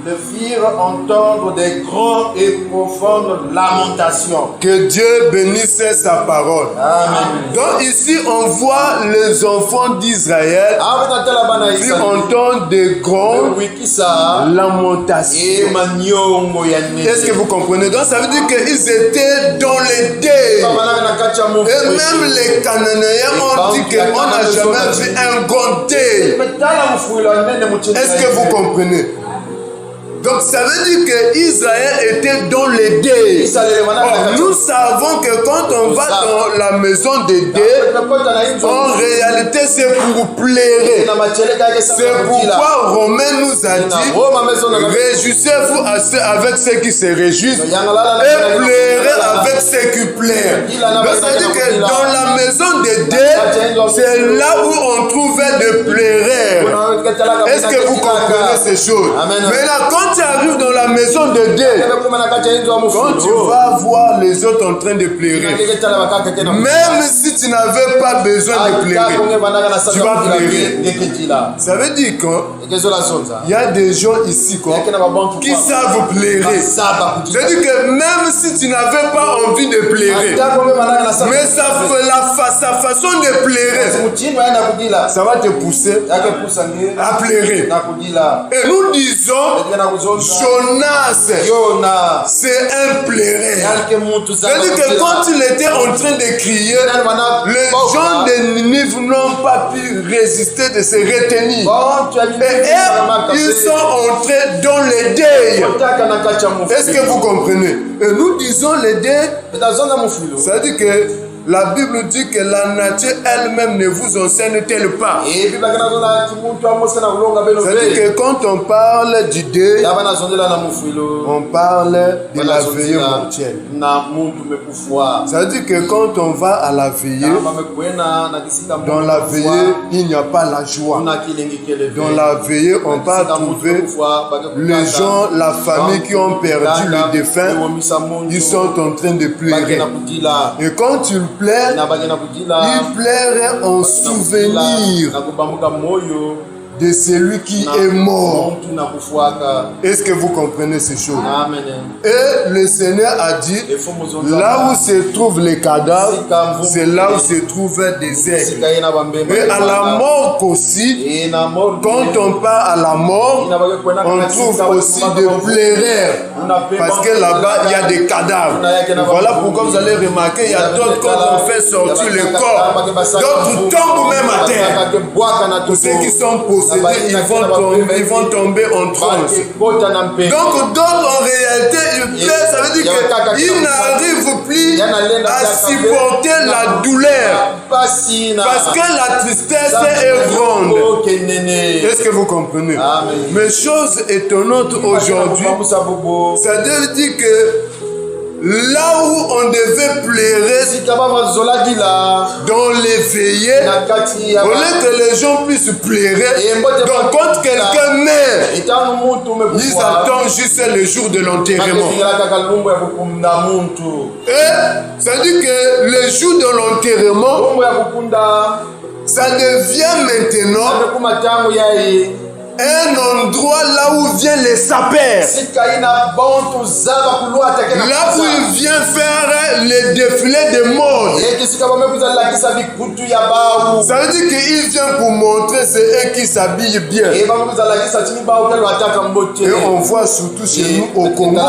le firent entendre des grands et profondes lamentations. Que Dieu bénisse sa parole. Amen. Donc ici on voit les enfants d'Israël qui entendent des grandes lamentations. Est-ce que vous comprenez? Donc ça veut dire qu'ils étaient dans les deuils. Et même les Cananéens ont dit qu'on n'a jamais vu un grand deuil. Est-ce que vous comprenez? Donc ça veut dire que Israël était dans les deuils. Nous savons que quand on va dans la maison des deuils, en réalité c'est pour pleurer. C'est pourquoi Romain nous a dit, réjouissez-vous avec ceux qui se réjouissent et pleurez avec ceux qui pleurent. Donc ça veut dire que dans la maison des deuils, c'est là où on trouvait des pleureurs. Est-ce que vous comprenez ces choses? Maintenant, quand tu arrives dans la maison de deuil, quand tu vas voir les autres en train de pleurer, même si tu n'avais pas besoin de pleurer, tu vas pleurer. Ça veut dire qu'il y a des gens ici qui savent pleurer. C'est-à-dire que même si tu n'avais pas envie de pleurer, mais sa façon de pleurer, ça va te pousser à pleurer. Et nous disons, Jonas, c'est un pleureur. C'est-à-dire que quand il était en train de crier, les gens de Ninive n'ont pas pu résister de se retenir. Et ils sont entrés dans les deuils. Est-ce que vous comprenez? Et nous disons les deuils. Ça veut dire que la Bible dit que la nature elle-même ne vous enseigne-t-elle pas? C'est-à-dire que quand on parle du deuil, on parle de la veillée mortuelle. Ça veut dire que quand on va à la veillée, dans la veillée, il n'y a pas la joie. Dans la veillée, on va trouver les gens, la famille qui ont perdu le défunt, ils sont en train de pleurer. Et quand ils pleurent, ils pleurent en souvenir de celui qui est mort. Est-ce que vous comprenez ces choses? Et le Seigneur a dit, là où se trouvent les cadavres, c'est là où se trouve des aigles. Et à la mort aussi, quand on part à la mort, on trouve aussi des pleureurs. Parce que là-bas, il y a des cadavres. Voilà pourquoi vous allez remarquer, il y a d'autres, quand on fait sortir le corps, d'autres tombent même à terre. Pour ceux qui sont possédés, ils vont tomber en transe. Donc d'autres en réalité, ça veut dire qu'ils n'arrivent plus à supporter la douleur. Parce que la tristesse est grande. Est-ce que vous comprenez? Mais chose étonnante aujourd'hui, ça veut dire que là où on devait pleurer dans les veillées, au lieu que les gens puissent pleurer, donc quand quelqu'un meurt, ils attendent juste le jour de l'enterrement. Et ça dit que le jour de l'enterrement, ça devient maintenant un endroit là où viennent les sapeurs. Là où il vient faire les défilés de mode. Ça veut dire qu'il vient pour montrer c'est eux qui s'habillent bien. Et on voit surtout chez nous au Congo,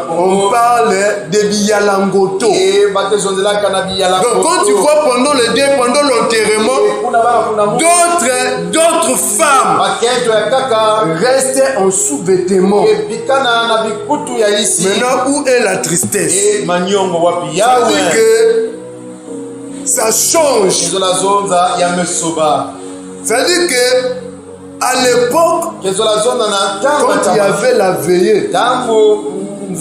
on parle de Bialangoto. Donc quand tu vois pendant le deuil, pendant l'enterrement, d'autres femmes rester en sous-vêtements. Maintenant, où est la tristesse? C'est-à-dire que ça change. C'est-à-dire que à l'époque, quand il y avait la veillée, tu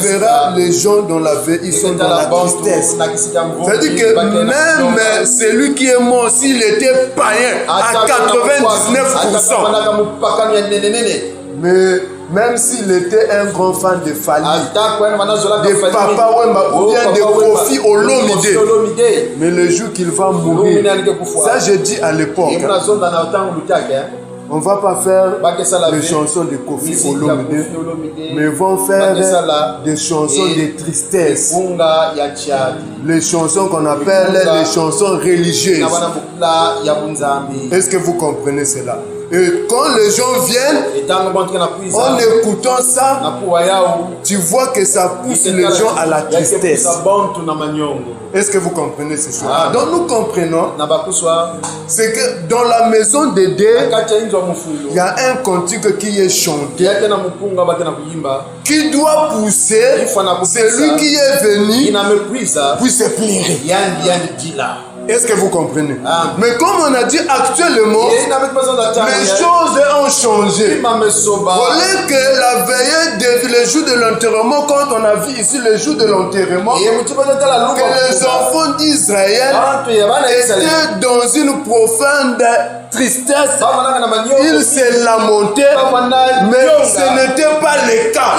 verras les gens dans la veille, ils sont dans la tristesse. C'est-à-dire que même celui qui est mort, s'il était païen à 99%, mais même s'il était un grand fan de Fali, de Papa Wemba ou bien de Kofi Olomide, mais le jour qu'il va mourir, ça je dis à l'époque, On ne va pas faire des chansons de Kofi Olomide, mais vont faire des chansons de tristesse. Les chansons qu'on appelle les chansons religieuses. Est-ce que vous comprenez cela? Et quand les gens viennent, en écoutant ça, tu vois que ça pousse les gens à la tristesse. Est-ce que vous comprenez ces choses? Donc nous comprenons, c'est que dans la maison d'Éden, il y a un cantique qui est chanté, qui doit pousser celui qui est venu puisse pleurer. Est-ce que vous comprenez? Mais comme on a dit actuellement, les choses ont changé. Au lieu que la veillée, le jour de l'enterrement, quand on a vu ici le jour de l'enterrement, que les enfants d'Israël étaient dans une profonde tristesse, ils se lamentaient, mais ce n'était pas le cas.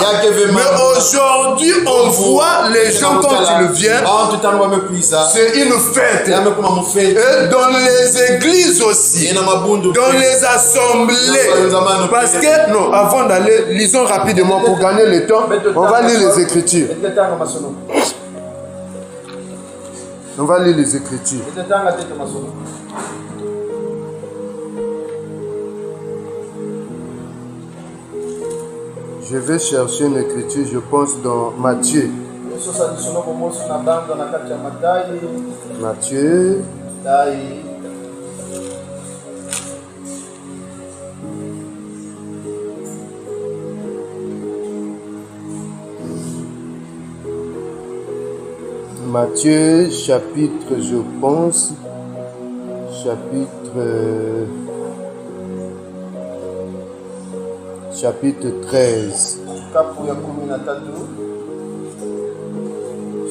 Mais aujourd'hui, on voit les gens quand ils viennent, c'est une fête. Et dans les églises aussi, dans les assemblées. Parce que, non, avant d'aller, lisons rapidement pour gagner le temps, on va lire les Écritures. On va lire les Écritures. Je vais chercher une écriture, je pense, dans Matthieu. Matthieu. Matthieu, chapitre, je pense, chapitre 13.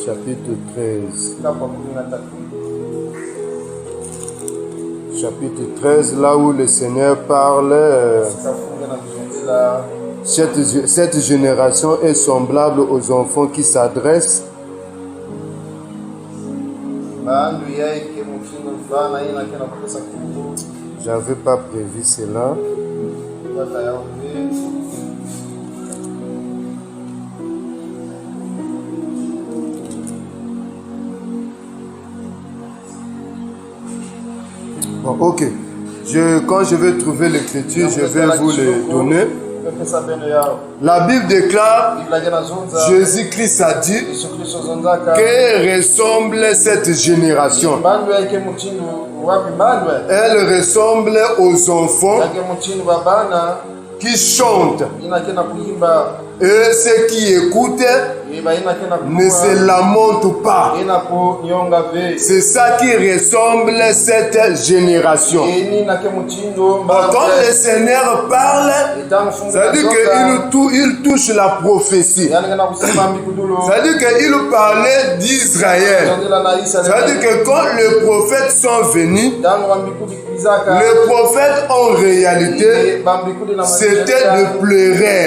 Chapitre 13. Chapitre 13, là où le Seigneur parle, cette génération est semblable aux enfants qui s'adressent. J'avais pas prévu cela. Bon, ok. Quand je vais trouver l'écriture, je vais vous les donner. La Bible déclare, Jésus-Christ a dit, que ressemble cette génération. Elle ressemble aux enfants qui chantent. Et ceux qui écoutent ne se lamentent pas. C'est ça qui ressemble à cette génération. Quand le Seigneur parle, ça veut dire qu'il touche la prophétie. Ça veut dire qu'il parlait d'Israël. Ça veut dire que quand les prophètes sont venus, les prophètes en réalité, c'était de pleurer.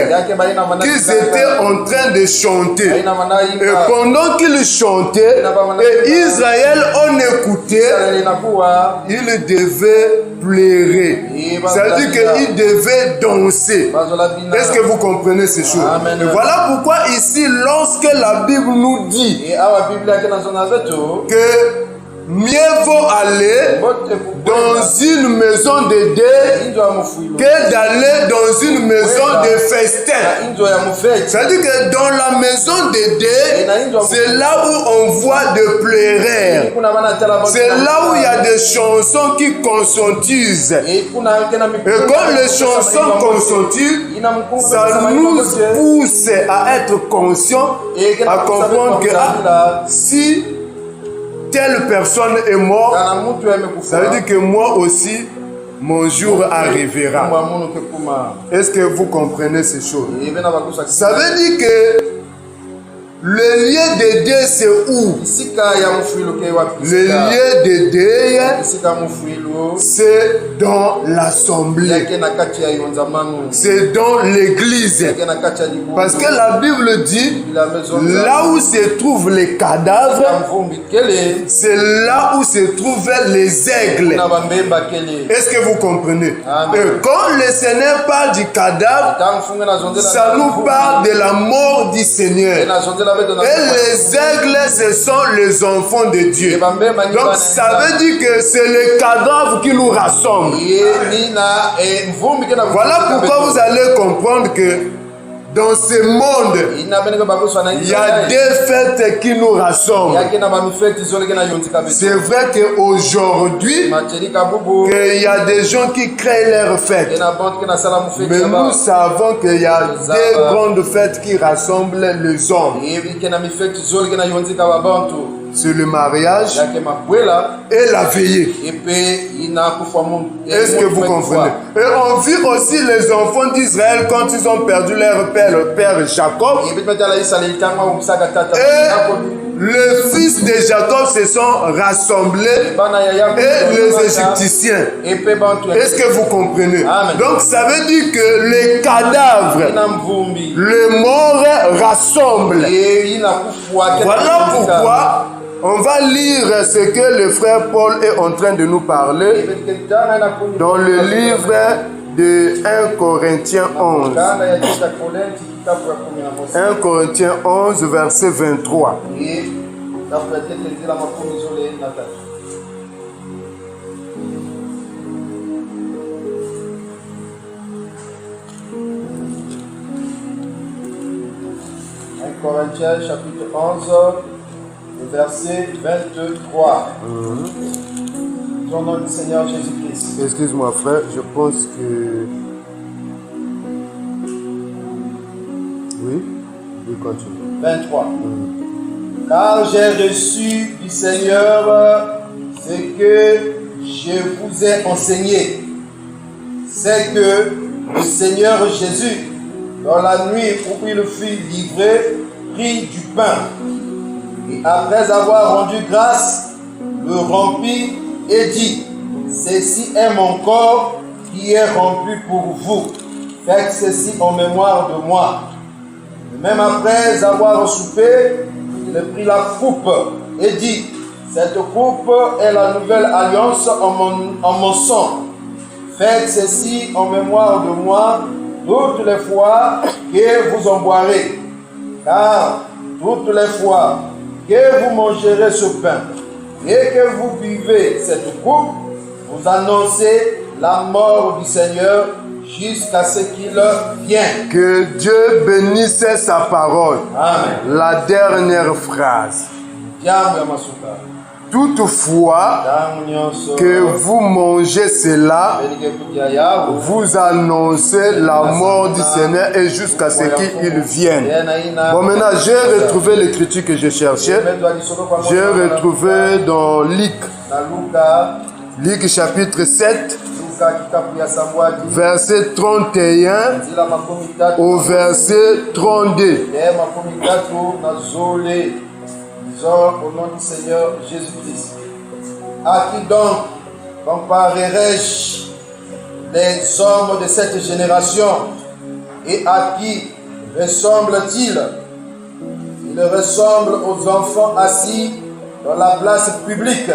Qu'ils étaient en train de chanter. Et pendant qu'ils chantaient, et Israël en écoutait, il devait pleurer. Ça veut dire qu'il devait danser. Est-ce que vous comprenez ces choses? Et voilà pourquoi ici, lorsque la Bible nous dit que mieux vaut aller dans une maison de deuil que d'aller dans une maison de festin. C'est-à-dire que dans la maison de deuil, c'est là où on voit des pleureurs. C'est là où il y a des chansons qui conscientisent. Et quand les chansons conscientisent, ça nous pousse à être conscients, à comprendre que si telle personne est morte, ça veut dire que moi aussi, mon jour arrivera. Est-ce que vous comprenez ces choses? Ça veut dire que Le lieu de deuil, c'est où? Le lieu de deuil, c'est dans l'assemblée. C'est dans l'église. Parce que la Bible dit, là où se trouvent les cadavres, c'est là où se trouvent les aigles. Est-ce que vous comprenez? Et quand le Seigneur parle du cadavre, ça nous parle de la mort du Seigneur. Et les aigles, ce sont les enfants de Dieu. Donc ça veut dire que c'est le cadavre qui nous rassemble. Voilà pourquoi vous allez comprendre que dans ce monde, il y a des fêtes qui nous rassemblent. C'est vrai qu'aujourd'hui, il y a des gens qui créent leurs fêtes. Mais nous savons qu'il y a des grandes fêtes qui rassemblent les hommes. C'est le mariage et la veillée. Est-ce que vous comprenez? Et on vit aussi les enfants d'Israël quand ils ont perdu leur père, le père Jacob. Et les fils de Jacob se sont rassemblés et les Égyptiens. Est-ce que vous comprenez? Donc ça veut dire que les cadavres, les morts rassemblent. Voilà pourquoi on va lire ce que le frère Paul est en train de nous parler dans le livre de 1 Corinthiens 11. 1 Corinthiens 11, verset 23. Corinthiens chapitre 11, verset 23. Au nom du Seigneur Jésus-Christ. Excuse-moi frère, je pense que... Oui, continue. 23. Car j'ai reçu du Seigneur ce que je vous ai enseigné. C'est que le Seigneur Jésus, dans la nuit où il fut livré, prit du pain. Et après avoir rendu grâce, le rompit et dit, ceci est mon corps qui est rompu pour vous. Faites ceci en mémoire de moi. Et même après avoir soupé, il prit la coupe et dit, cette coupe est la nouvelle alliance en mon sang. Faites ceci en mémoire de moi toutes les fois que vous en boirez. Car toutes les fois que vous mangerez ce pain et que vous buvez cette coupe, vous annoncez la mort du Seigneur jusqu'à ce qu'il vienne. Que Dieu bénisse sa parole. Amen. La dernière phrase. Toutefois que vous mangez cela, vous annoncez la mort du Seigneur et jusqu'à ce qu'il vienne. Bon, maintenant, j'ai retrouvé l'écriture que je cherchais. J'ai retrouvé dans Luc. Luc chapitre 7, verset 31 au verset 32. Au nom du Seigneur Jésus-Christ. À qui donc comparerai-je les hommes de cette génération? Et à qui ressemble-t-il? Il ressemble aux enfants assis dans la place publique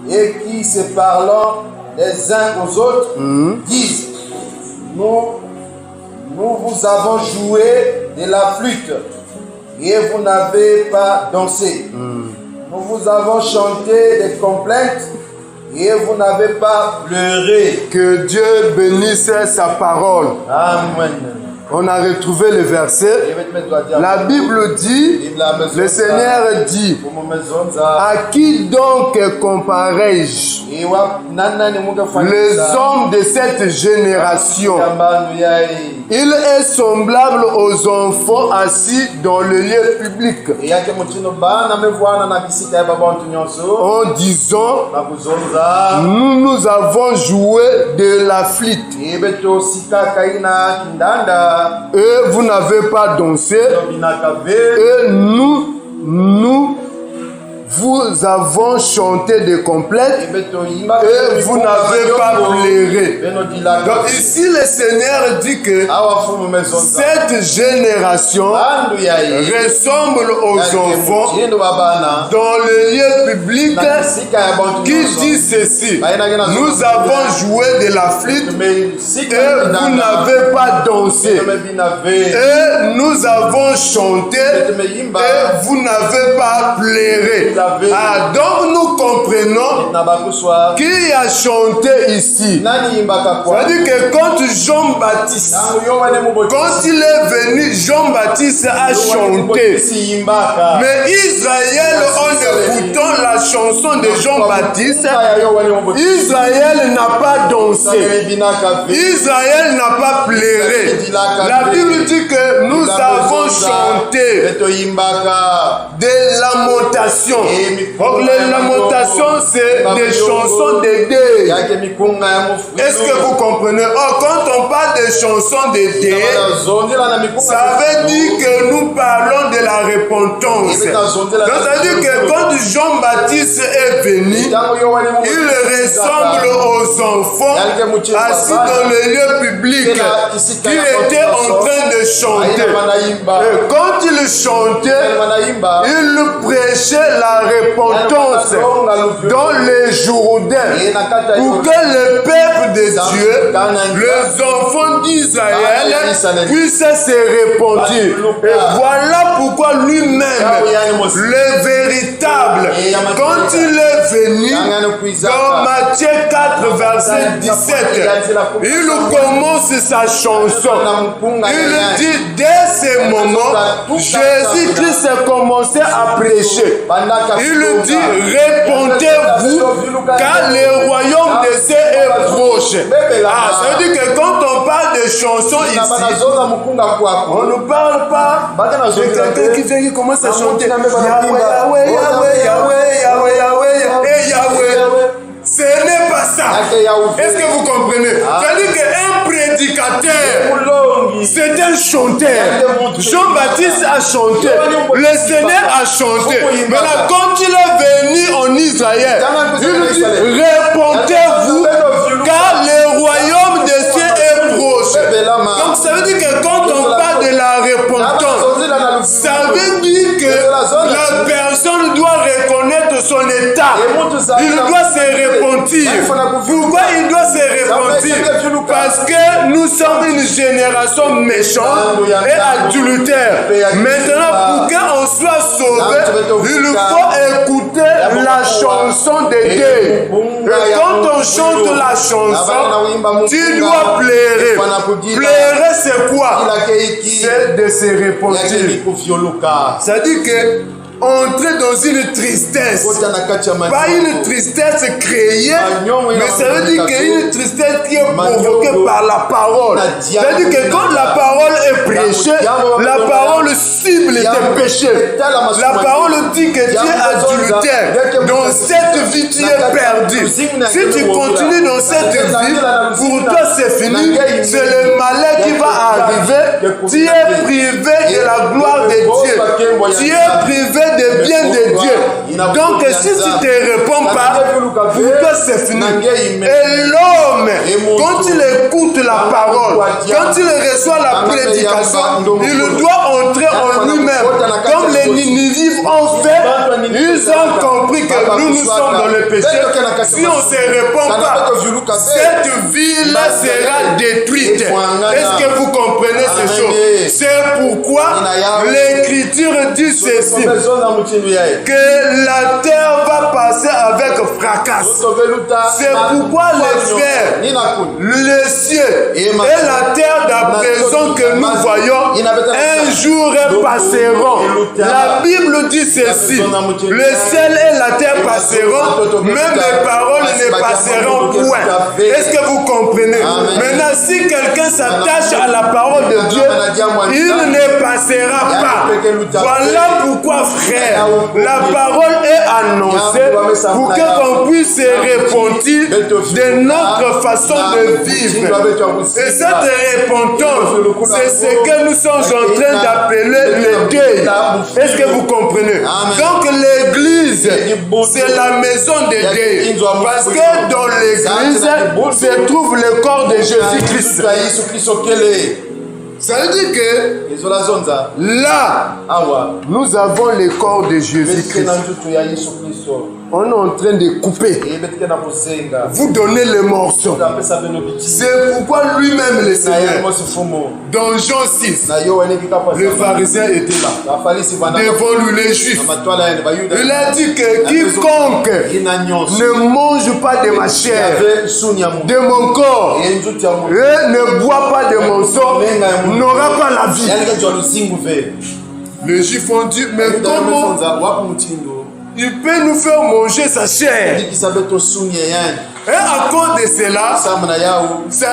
et qui, se parlant les uns aux autres, disent, nous vous avons joué de la flûte et vous n'avez pas dansé. Nous vous avons chanté des complaintes et vous n'avez pas pleuré. Que Dieu bénisse sa parole. Amen. On a retrouvé le verset. La Bible dit, le Seigneur dit, à qui donc comparerai-je les hommes de cette génération? Il est semblable aux enfants assis dans le lieu public, en disant, nous avons joué de la flûte. et vous n'avez pas dansé, et nous vous avons chanté des complètes et vous n'avez pas pleuré. Donc ici le Seigneur dit que cette génération ressemble aux enfants dans le lieu public qui dit ceci: nous avons joué de la flûte et vous n'avez pas dansé, et nous avons chanté et vous n'avez pas pleuré. Ah, donc nous comprenons qui a chanté ici. C'est-à-dire que quand Jean-Baptiste, quand il est venu, Jean-Baptiste a chanté. Mais Israël, en écoutant la chanson de Jean-Baptiste, Israël n'a pas dansé. Israël n'a pas pleuré. La Bible dit que nous avons chanté des lamentations. Les lamentations, c'est des chansons de deuil. Est-ce que vous comprenez? Quand on parle de chansons de deuil, ça veut dire que nous parlons de la repentance. Donc, ça veut dire que quand Jean-Baptiste est venu, il ressemble aux enfants assis dans le lieu public qui étaient en train de chanter. Et quand il chantait, il prêchait la repentance dans les Jourdains pour que le peuple de Dieu, les enfants d'Israël, puissent se repentir. Et voilà pourquoi lui-même, le véritable, quand il est venu dans Matthieu 4, verset 17, il commence sa chanson. Il dit, dès ce moment, Jésus-Christ a commencé à prêcher. Il dit, répondez-vous, car le royaume de Dieu est proche. Ah, ça veut dire que quand on parle de chansons ici, on ne parle pas de quelqu'un qui vient qui commence à chanter Yahweh, Yahweh, Yahweh, Yahweh, Yahweh, Yahweh, et Yahweh. Ce n'est pas ça. Est-ce que vous comprenez? C'est-à-dire qu'un prédicateur, c'est un chanteur. Jean-Baptiste a chanté. Le Seigneur a chanté. Maintenant, quand il est venu en Israël, il dit, répondez-vous, car le royaume de Dieu est proche. Donc, ça veut dire que quand on parle de la repentance, ça veut dire que la personne doit reconnaître son état. Il doit se repentir. Pourquoi il doit se repentir? Parce que nous sommes une génération méchante et adultère. Maintenant, pour qu'on soit sauvé, il faut écouter la chanson de Dieu. Et quand on chante la chanson, tu dois pleurer. Pleurer, c'est quoi? C'est de se repentir. Ça dit que entrer dans une tristesse, pas une tristesse créée, mais ça veut dire qu'une tristesse qui est provoquée par la parole. Ça veut dire que quand la parole est prêchée, la parole cible tes péchés. La parole dit que tu es adultère. Dans cette vie, tu es perdu. Si tu continues dans cette vie, pour toi c'est fini, c'est le malheur qui va arriver. Tu es privé de la gloire de Dieu. Tu es privé des biens de Dieu. Donc si tu ne te réponds pas, pour toi c'est fini. Et l'homme, quand il écoute la parole, quand il reçoit la prédication, il doit entrer en lui-même. Comme les Ninivives ont fait, ils ont compris que nous sommes dans le péché. Si on ne se répond pas, cette ville-là sera détruite. Est-ce que vous comprenez ces choses? C'est pourquoi l'Écriture dit ceci, que la terre va passer avec fracas. C'est pourquoi les frères, les cieux et la terre d'à présent que nous voyons, un jour passeront. La Bible dit ceci, le ciel et la terre passeront, même les paroles ne passeront point. Est-ce que vous comprenez? Maintenant, si quelqu'un s'attache à la parole de Dieu, il ne passera pas. Voilà pourquoi, frère, la parole est annoncée pour qu'on puisse se repentir de notre façon de vivre. Et cette repentance, c'est ce que nous sommes en train d'appeler le deuil. Est-ce que vous comprenez? Donc l'église, c'est la maison de deuil. Parce que dans l'église se trouve le corps de Jésus-Christ. Ça veut dire que là, nous avons le corps de Jésus-Christ. On est en train de couper. Vous donnez les morceaux. C'est pourquoi lui-même, le Seigneur, dans Jean 6, le pharisien était là, devant lui, les Juifs. Il a dit que quiconque ne mange pas de ma chair, de mon corps, et ne boit pas de mon sang, n'aura pas la vie. Les Juifs ont dit, mais comment il peut nous faire manger sa chair? Et à cause de cela, ça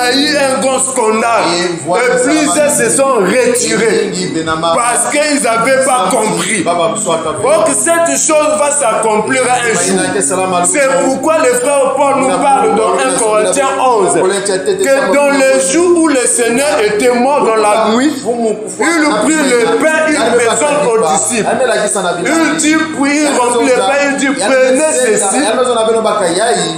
a eu un grand scandale. Et plusieurs se sont retirés parce qu'ils n'avaient pas compris. Donc cette chose va s'accomplir un jour. C'est pourquoi le frère Paul nous parle dans 1 Corinthiens 11 que dans le jour où le Seigneur était mort dans la nuit, il prit le pain, il présente aux disciples. Il dit, puis il remplit le pain, il dit, prenez ceci.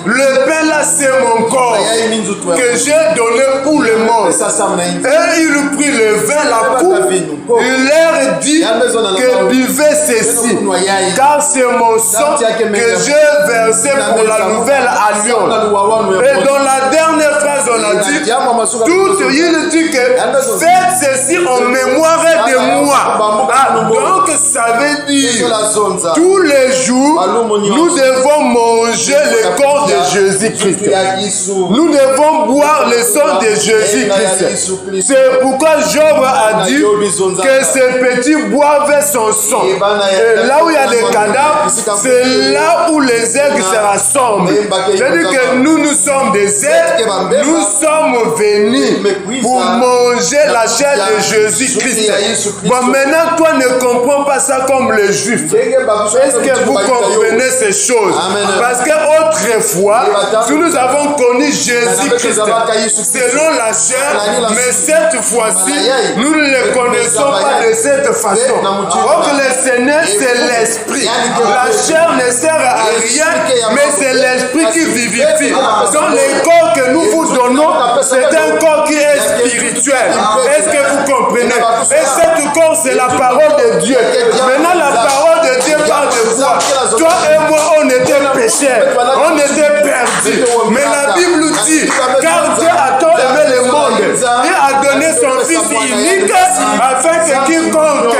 Le pain là, c'est mon corps que j'ai donné pour le monde. Et il prit le vin, la coupe, il leur dit que buvez ceci, car c'est mon sang que j'ai versé pour la nouvelle alliance. Et dans la dernière phrase, on a dit, il dit que faites ceci en mémoire de moi. Donc ça veut dire, tous les jours, nous devons manger le corps de Jésus-Christ. Nous devons boire le sang de Jésus-Christ. C'est pourquoi Job a dit que ces petits boivent son sang. Et là où il y a les cadavres, c'est là où les aigles se rassemblent. C'est-à-dire que nous sommes des aigles, nous sommes venus pour manger la chair de Jésus-Christ. Bon, maintenant, toi ne comprends pas ça comme les Juifs. Est-ce que vous comprenez ces choses? Parce qu'autrefois, si nous avons connu Jésus-Christ selon la chair, mais cette fois-ci, nous ne le connaissons pas de cette façon. Donc le Seigneur, c'est l'Esprit. La chair ne sert à rien, mais c'est l'Esprit qui vivifie. Donc le corps que nous vous donnons, c'est un corps qui est spirituel. Est-ce que vous comprenez? Et ce corps, c'est la parole de Dieu. Maintenant, la parole de Dieu parle de quoi? Toi et moi, on était pécheurs, on était perdus. Mais la Bible dit, car Dieu a tant aimé le monde, il a donné son Fils unique, afin que quiconque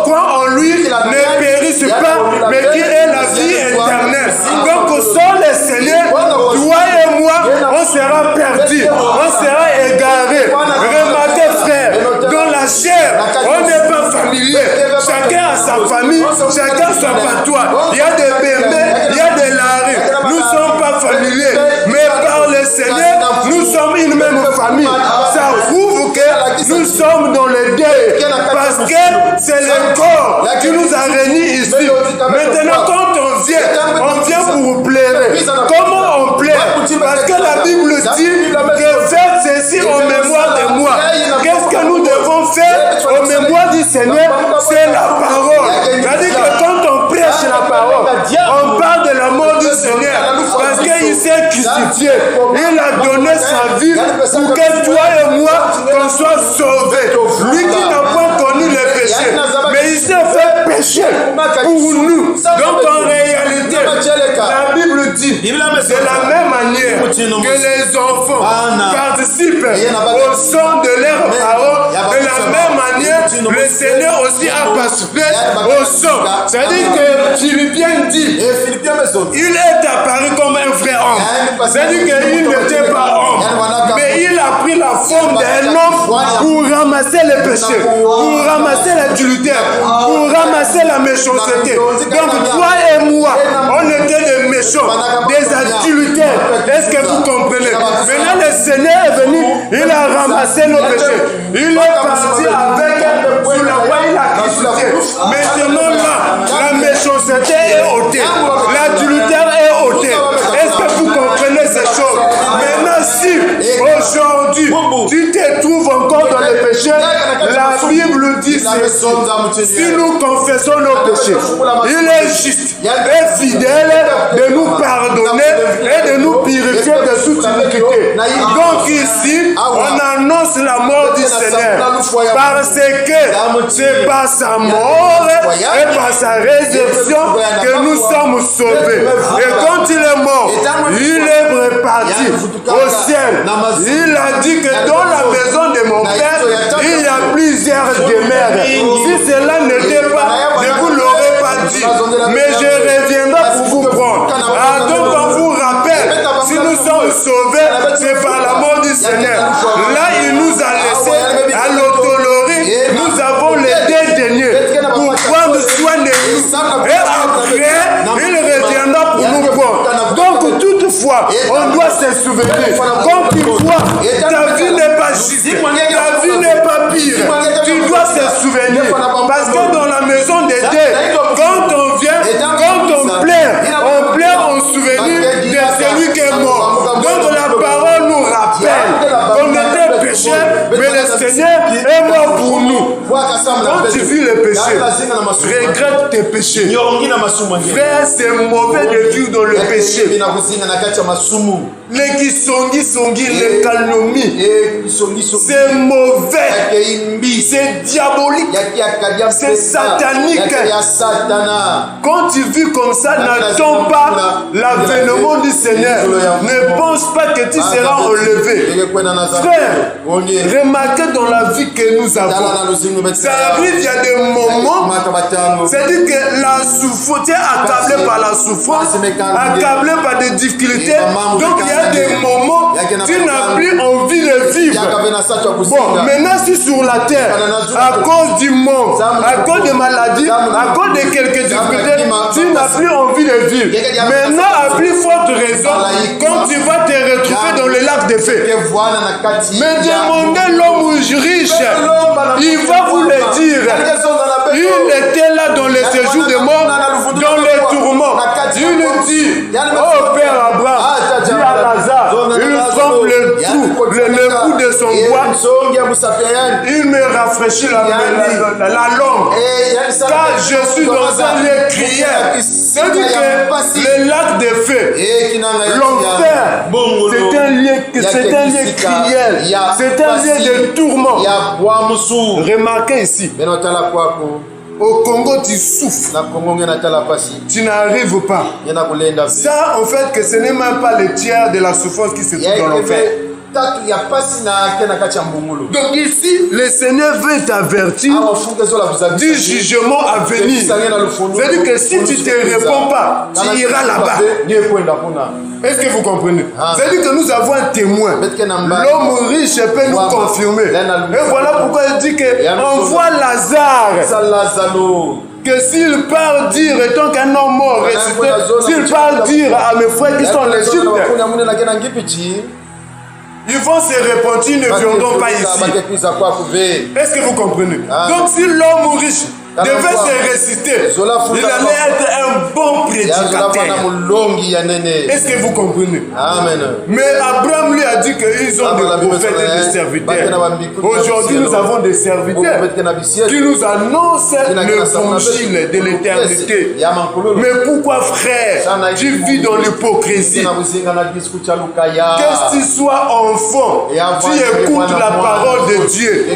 croit en lui ne périsse pas, mais qui ait la vie éternelle. Donc, sans le Seigneur, toi et moi, on sera perdus, on sera égarés. Remarquez, frère, dans la chair, on n'est pas familier. Chacun a sa famille, chacun sa patois. Il y a des bébés, il y a des larés. Nous ne sommes pas familiers, mais par le Seigneur, nous sommes une même famille. Ça prouve que nous sommes dans le deuil, parce que c'est le corps qui nous a réunis ici. Maintenant, quand on vient pour plaire. Comment on plaire? Parce que la Bible dit que faites ceci en mémoire de moi. Qu'est-ce que nous devons faire en mémoire du Seigneur? C'est la parole. C'est-à-dire que quand on prêche la parole, on parle de la mort du Seigneur. Parce qu'il s'est crucifié. Il a donné sa vie pour que toi et moi, qu'on soit sauvés. Lui qui n'a pas connu le péché, mais il s'est fait pécher pour nous. Donc en réalité, la Bible dit, de la même manière que les enfants participent au son de leurs parents, de la même manière, le Seigneur aussi a participé au son. C'est-à-dire que Philippiens dit, il est apparu comme un vrai homme. C'est-à-dire qu'il n'était pas homme, mais il a pris la forme d'un homme pour ramasser les péchés, pour ramasser l'adultère, pour ramasser la méchanceté. Donc toi et moi, on était des méchants, des adultères. Est-ce que vous comprenez? Maintenant le Seigneur est venu, il a ramassé nos péchés. Il est parti avec Maintenant là, la méchanceté est ôtée. L'adultère est ôté. Est-ce que vous comprenez ces choses? Maintenant, si aujourd'hui tu te trouves encore dans les péchés, la Bible dit ceci. Si nous confessons nos péchés, il est juste et fidèle de nous pardonner et de nous purifier de toute iniquité. Donc ici, on annonce la mort du Seigneur parce que c'est par sa mort et par sa résurrection que nous sommes sauvés. Et quand il est mort, il est reparti au ciel. Il a dit que dans la maison de mon Père, il y a plusieurs demeures. Si cela n'était pas, je vous l'aurais pas dit. Mais je reviendrai pour vous prendre. Donc on vous rappelle, si nous sommes sauvés, c'est par la mort du Seigneur. Là, il nous a laissé à l'autolorie. Nous avons les dédaigneux pour prendre soin de nous. Et après, il reviendra pour nous prendre. Donc toutefois, on doit se souvenir. Quand tu vois, ta vie n'est pas juste, ta vie n'est pas pire. Tu dois se souvenir. Parce que dans la maison des deuils, quand on vient, quand on pleure en souvenir de celui qui est mort. Donc la parole nous rappelle qu'on était pécheurs, mais le Seigneur est mort pour nous. Quand tu vis le péché, regrette tes péchés. Frère, c'est mauvais de vivre dans le péché. Les kisongi, les calomnies, c'est mauvais, c'est diabolique, c'est satanique. Quand tu vis comme ça, n'attends pas l'avènement du Seigneur. Ne pense pas que tu seras enlevé. Frère, remarquez dans la vie que nous avons. Ça arrive, il y a des moments, c'est-à-dire que la souffrance, tu es accablé par la souffrance, accablé par des difficultés. Donc il y a des moments, tu n'as plus envie de vivre. Bon, maintenant si sur la terre, à cause du monde, à cause des maladies, à cause de quelques difficultés, tu n'as plus envie de vivre. Maintenant, à plus forte raison, quand tu vas te retrouver dans le lac de feu. Mais demandez l'homme riche, il va vous le dire. Il était là dans les séjours de mort, dans les tourments. Il dit, oh Père Abraham, dis à Lazare, il tremble le coup de son bois, il me rafraîchit la langue, car je suis dans un lieu crière. C'est-à-dire que le lac de feu, l'enfer, c'est un lieu criel, c'est un lieu de tourment. Remarquez ici, au Congo, tu souffres. Tu n'arrives pas. Ça, en fait, que ce n'est même pas le tiers de la souffrance qui se trouve dans l'enfer. Donc ici, le Seigneur veut t'avertir du jugement à venir. C'est-à-dire que si tu ne te réponds pas, tu iras là-bas. Est-ce que vous comprenez? C'est-à-dire que nous avons un témoin. L'homme riche peut nous confirmer. Et voilà pourquoi il dit qu'on voit Lazare. Que s'il part dire, étant qu'un homme mort ressuscité, s'il part dire à mes frères qui sont en Égypte, ils vont se repentir, ne viendront pas ici. Est-ce que vous comprenez? Donc si l'homme riche devait se réciter, il allait être un bon prédicateur. Est-ce que vous comprenez? Amen. Mais Abraham lui a dit qu'ils ont des prophètes et des serviteurs. Aujourd'hui, nous avons des serviteurs qui nous annoncent l'évangile de l'éternité. Mais pourquoi, frère, tu vis dans l'hypocrisie? Que tu sois enfant, tu écoutes la parole de Dieu.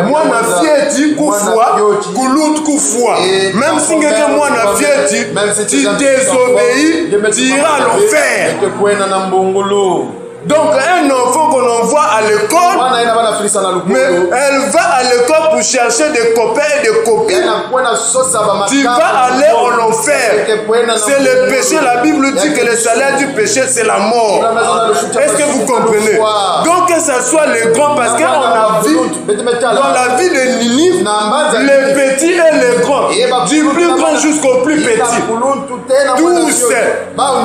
Moi, ma fille dit Koufoua, Koulout Koufoua. Même si quelqu'un moi na fille dit, tu désobéis, tu iras à l'enfer. Donc un enfant qu'on envoie à l'école, mais elle va à l'école pour chercher des copains et des copines. Tu vas aller en enfer. C'est le péché. La Bible dit que le salaire du péché, c'est la mort. Est-ce que vous comprenez? Donc que ce soit les grands, parce qu'on a vu dans la vie de Ninive, les petits et les grands, du plus grand jusqu'au plus petit, tous,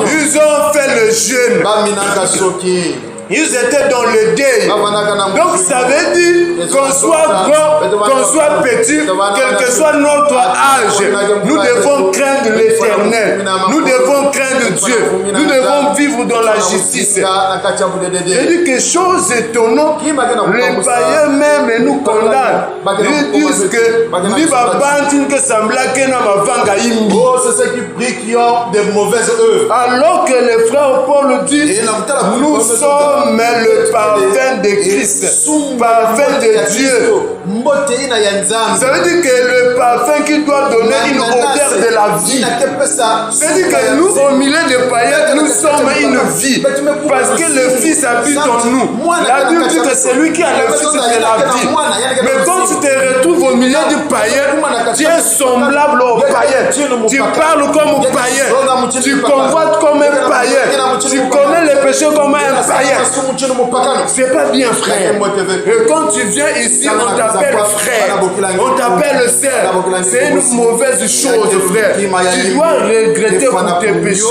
ils ont fait le jeûne. Ils étaient dans le deuil. Donc ça veut dire qu'on soit grand, qu'on soit petit, quel que soit notre âge, nous devons craindre l'Éternel. Nous devons craindre Dieu. Nous devons vivre dans la justice. Je dis que chose étonnante, les païens même nous condamnent. Ils disent que c'est ceux qui prient qui ont de mauvaises œuvres. Alors que le frère Paul dit, nous sommes le parfum de Christ, parfum de Dieu. Ça veut dire que le parfum qui doit donner une odeur de la vie. Ça veut dire que nous, au milieu des païens, nous sommes une vie. Parce que le Fils habite en nous. La Bible dit que c'est lui qui a le Fils de la vie. Mais quand tu te retrouves au milieu du païen, tu es semblable au païen. Tu parles comme un païen. Tu convoites comme un païen. Tu connais les péchés comme un païen. C'est pas bien, frère. Et quand tu viens ici, on t'appelle frère. On t'appelle sœur. C'est une mauvaise chose, frère. Tu dois regretter pour tes péchés.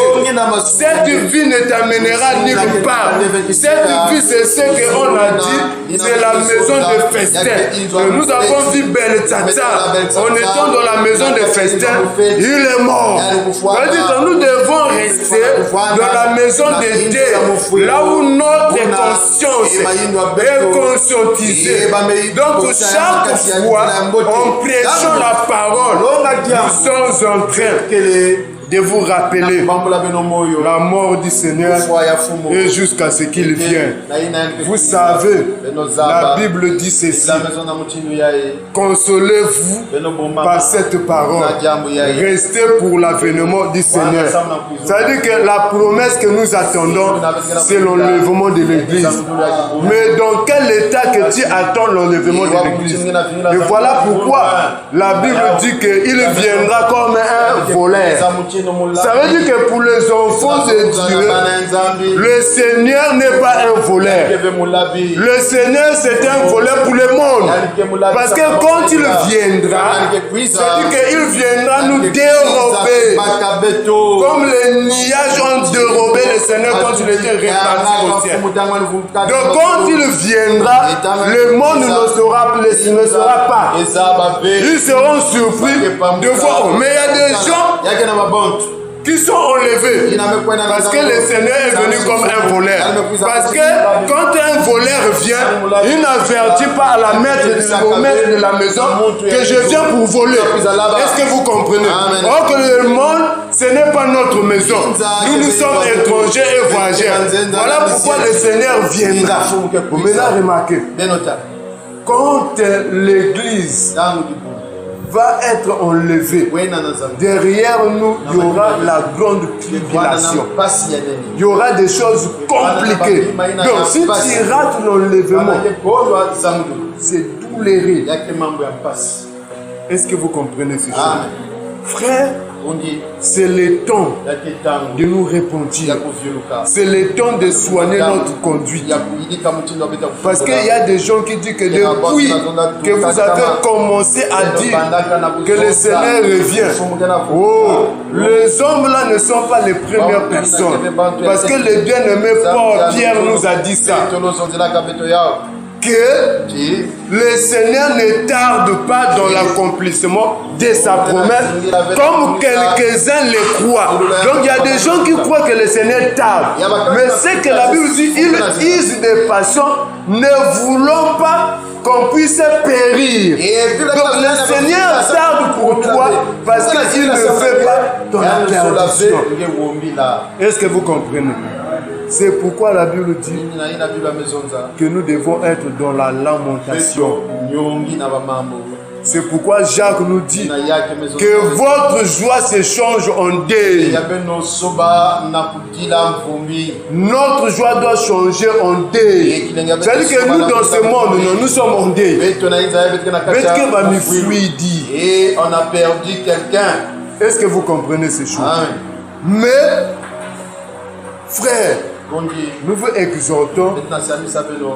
Cette vie ne t'amènera nulle part. Cette vie, c'est ce qu'on a dit. C'est la maison de festin. Nous avons vu Beltata. En étant dans la maison de festin, il est mort. Nous devons rester dans la maison de Dieu, là où notre conscience est conscientisée. Donc chaque fois, en prêchant la parole, nous sommes en train de vous rappeler la mort du Seigneur et jusqu'à ce qu'il vienne. Vous savez, la Bible dit ceci: consolez-vous par cette parole, restez pour l'avènement du Seigneur. Ça veut dire que la promesse que nous attendons, c'est l'enlèvement de l'Église. Mais dans quel état que tu attends l'enlèvement de l'Église? Et voilà pourquoi la Bible dit qu'il viendra comme un voleur. Ça veut dire que pour les enfants de Dieu, le Seigneur n'est pas un voleur. Le Seigneur, c'est un voleur pour le monde. Parce que quand il viendra, c'est-à-dire qu'il viendra nous dérober. Comme les nuages ont dérobé le Seigneur quand il était réparti au ciel. Donc quand il viendra, le monde ne sera pas. Ils seront surpris de voir. Mais il y a des gens qui sont enlevés parce que le Seigneur est venu comme un voleur. Parce que quand un voleur vient, il n'avertit pas à la maître de la maison que je viens pour voler. Est-ce que vous comprenez? Or que le monde, ce n'est pas notre maison. Nous sommes étrangers et voyageurs. Voilà pourquoi le Seigneur viendra. Vous maintenant remarquez, quand l'Église va être enlevé. Derrière nous, il y aura la grande tribulation. Il y aura des choses compliquées. Donc, si tu rates l'enlèvement, c'est douloureux. Est-ce que vous comprenez ce chose? Frère, c'est le temps de nous repentir. C'est le temps de soigner notre conduite. Parce qu'il y a des gens qui disent que depuis que vous avez commencé à dire que le Seigneur revient, les hommes là ne sont pas les premières personnes. Parce que le bien-aimé Paul Pierre nous a dit ça. Que le Seigneur ne tarde pas dans l'accomplissement de sa promesse, comme quelques-uns le croient. Donc il y a des gens qui croient que le Seigneur tarde. Mais c'est que la Bible dit, il use des passions, ne voulant pas qu'on puisse périr. Donc le Seigneur tarde pour toi parce qu'il ne fait pas ton perdition. Est-ce que vous comprenez? C'est pourquoi la Bible dit que nous devons être dans la lamentation. C'est pourquoi Jacques nous dit que votre joie se change en deuil. Notre joie doit changer en deuil. C'est-à-dire que nous, dans ce monde, nous sommes en deuil. Quelqu'un va nous fluidifier. Et on a perdu quelqu'un. Est-ce que vous comprenez ces choses? Mais, frère, nous vous exhortons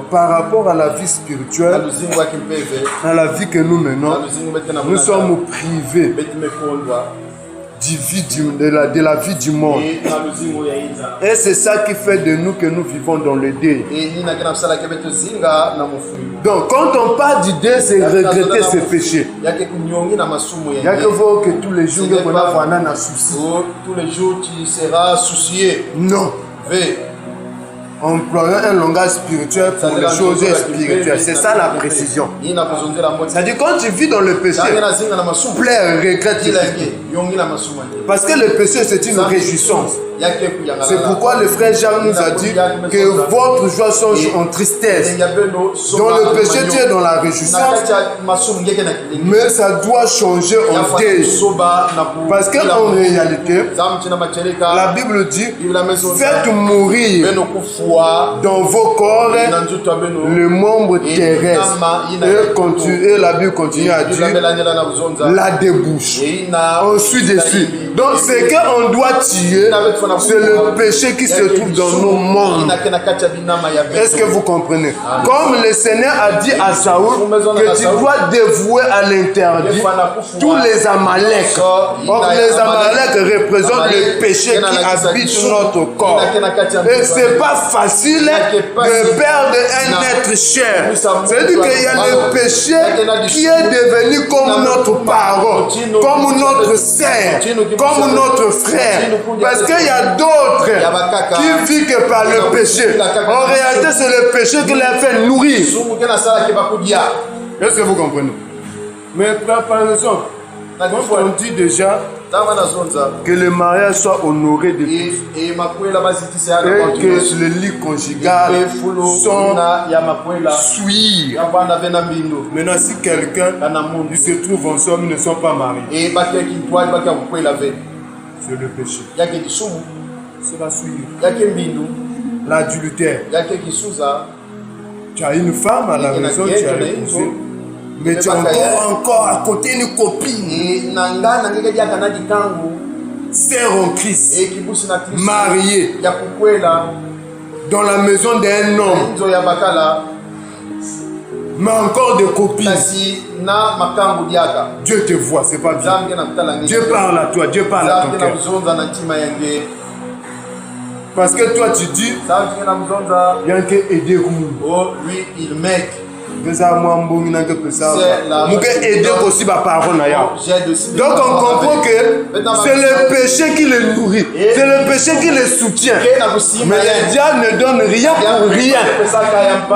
par rapport à la vie spirituelle, à la vie que nous menons. Nous sommes privés de la vie du monde. Et c'est ça qui fait de nous que nous vivons dans le deuil. Donc quand on parle du deuil, c'est regretter ses péchés. Il y a que vous que tous les jours vous avez un souci. Tous les jours tu seras soucié. Non. Employant un langage spirituel pour les choses spirituelles. C'est ça la précision. C'est-à-dire quand tu vis dans le péché, plaire, regrette. Parce que le péché c'est une réjouissance. C'est pourquoi le frère Jean nous a dit que votre joie change en tristesse. Dans le péché, tu es dans la réjouissance, mais ça doit changer en deuil. Parce qu'en réalité, la Bible dit, faites mourir dans vos corps le membre terrestre. Et la Bible continue à dire, la débouche. Ensuite de suite. Donc, ce qu'on doit tuer, c'est le péché qui se trouve dans nos mondes. Est-ce que vous comprenez? Comme le Seigneur a dit à Saoul que tu dois dévouer à l'interdit tous les Amaleks. Or, les Amaleks représentent le péché qui habite notre corps. Et ce n'est pas facile de perdre un être cher. C'est-à-dire qu'il y a le péché qui est devenu comme notre parent, comme notre sœur, comme notre frère. Parce qu'il y a d'autres qui vivent que par le péché. En réalité, c'est le péché qui les fait nourrir. Est-ce que vous comprenez? Mais par exemple, on dit déjà que le mariage soit honoré de tous et que le lit conjugal soit suivi. Maintenant, si quelqu'un se trouve ensemble, ils ne sont pas mariés, c'est le péché. C'est la souillure. L'adultère. Tu as une femme à la maison, tu as épousé, mais tu as encore à côté une copine. Sœur en Christ, mariée dans la maison d'un homme, mais encore des copines. Dieu te voit, c'est pas bien. Dieu parle à toi, Dieu parle à ton cœur. Parce que toi tu dis, il y a que aider oh, lui il m'aide. Aider aussi ma parole. Donc on comprend que c'est le péché qui le nourrit, c'est le péché qui le soutient. Mais le diable ne donne rien pour rien.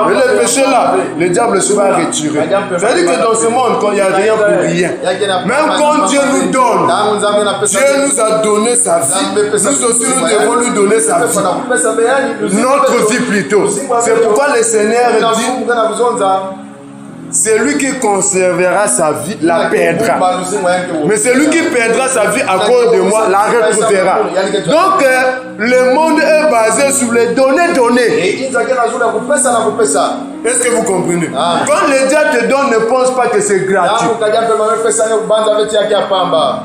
Mais le péché là, le diable se va retirer. C'est-à-dire que dans ce monde, quand il n'y a rien pour rien, même quand Dieu nous donne, Dieu nous a donné sa vie, nous aussi nous devons lui donner sa vie. Notre vie plutôt. C'est pourquoi le Seigneur dit, celui qui conservera sa vie la perdra. Mais celui qui perdra sa vie à cause de moi la retrouvera. Donc le monde est basé sur les données. Est-ce que vous comprenez? Quand le diable te donne, ne pense pas que c'est gratuit.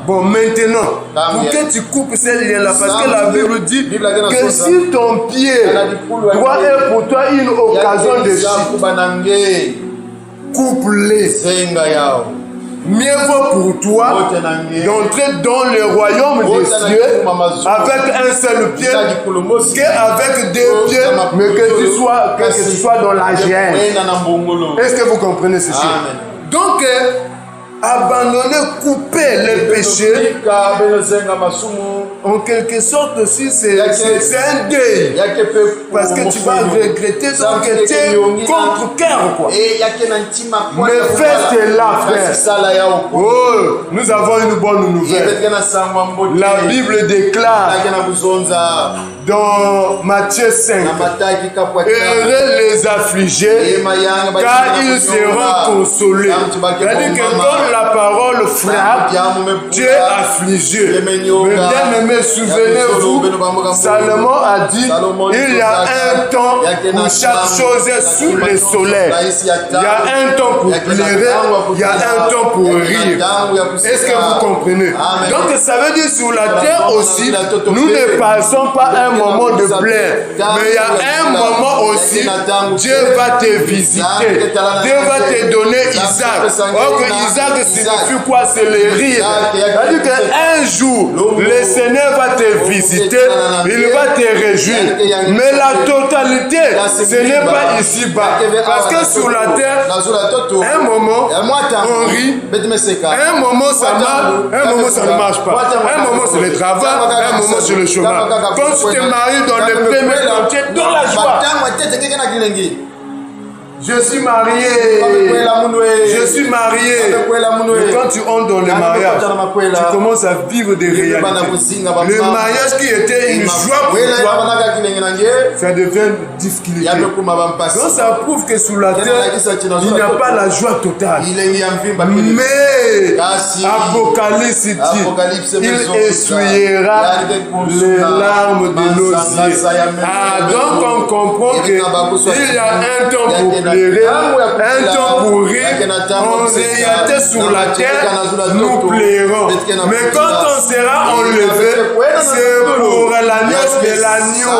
Bon, maintenant, pour que tu coupes ces liens-là, parce que la Bible dit que si ton pied doit être pour toi une occasion de chute, couple-les. Mieux vaut pour toi d'entrer dans le royaume des cieux avec un seul pied qu'avec deux pieds, mais que tu sois dans la géhenne. Est-ce que vous comprenez ceci? Donc, abandonner, couper les péchés, en quelque sorte aussi, c'est un deuil. Parce que tu vas regretter donc que tu es contre cœur, quoi. Mais faites là, frère. Oh, nous avons une bonne nouvelle. La Bible déclare dans Matthieu 5, heureux les affligés, car ils seront consolés. C'est-à-dire que quand la parole frappe, Dieu est affligé. Mais bien aimé, souvenez-vous, Salomon a dit, il y a un temps pour chaque chose sous le soleil. Il y a un temps pour pleurer, il y a un temps pour rire. Est-ce que vous comprenez? Donc ça veut dire sur la terre aussi, nous ne passons pas un moment de plaire, mais il y a un moment aussi, Dieu va te visiter. Dieu va te donner Isaac. Or que Isaac signifie quoi? C'est le rire. C'est-à-dire qu'un jour, le Seigneur va te visiter, il va te réjouir. Mais la totalité, ce n'est pas ici-bas. Parce que sur la terre, un moment, on rit, un moment ça marche, un moment ça ne marche pas. Un moment c'est le travail, un moment c'est le chômage. Quand tu te maries dans le premier quartier, dans la joie. Je suis marié. Je suis marié. Et quand tu entres dans le mariage, tu commences à vivre des réalités. Le mariage qui était une joie pour toi, ça devient une difficulté. Donc ça prouve que sous la terre, il n'y a pas la joie totale. Mais Apocalypse dit, il essuiera les larmes de nos yeux. Donc on comprend qu'il y a un temps pour pleurer, un temps pour rire. En réalité sur la terre, nous pleurons. Mais quand on sera enlevé, c'est pour la noce de l'agneau.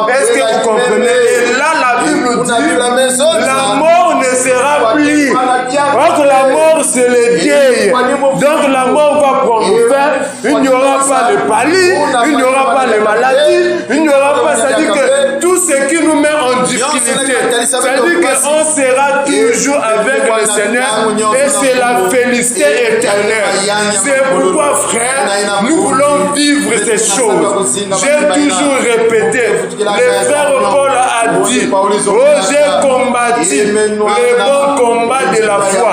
Est-ce que vous comprenez? Et là, la Bible dit, la mort ne sera plus. Donc la mort, c'est le deuil. Donc la mort va prendre fin. Il n'y aura pas de palis, il n'y aura pas de maladie, il n'y aura pas, c'est-à-dire que tout ce qui nous met en difficulté, c'est-à-dire qu'on sera toujours avec le Seigneur et c'est la félicité éternelle. C'est pourquoi, frère, nous voulons vivre ces choses. J'ai toujours répété, le frère Paul a dit, oh, j'ai combattu le bon combat de la foi.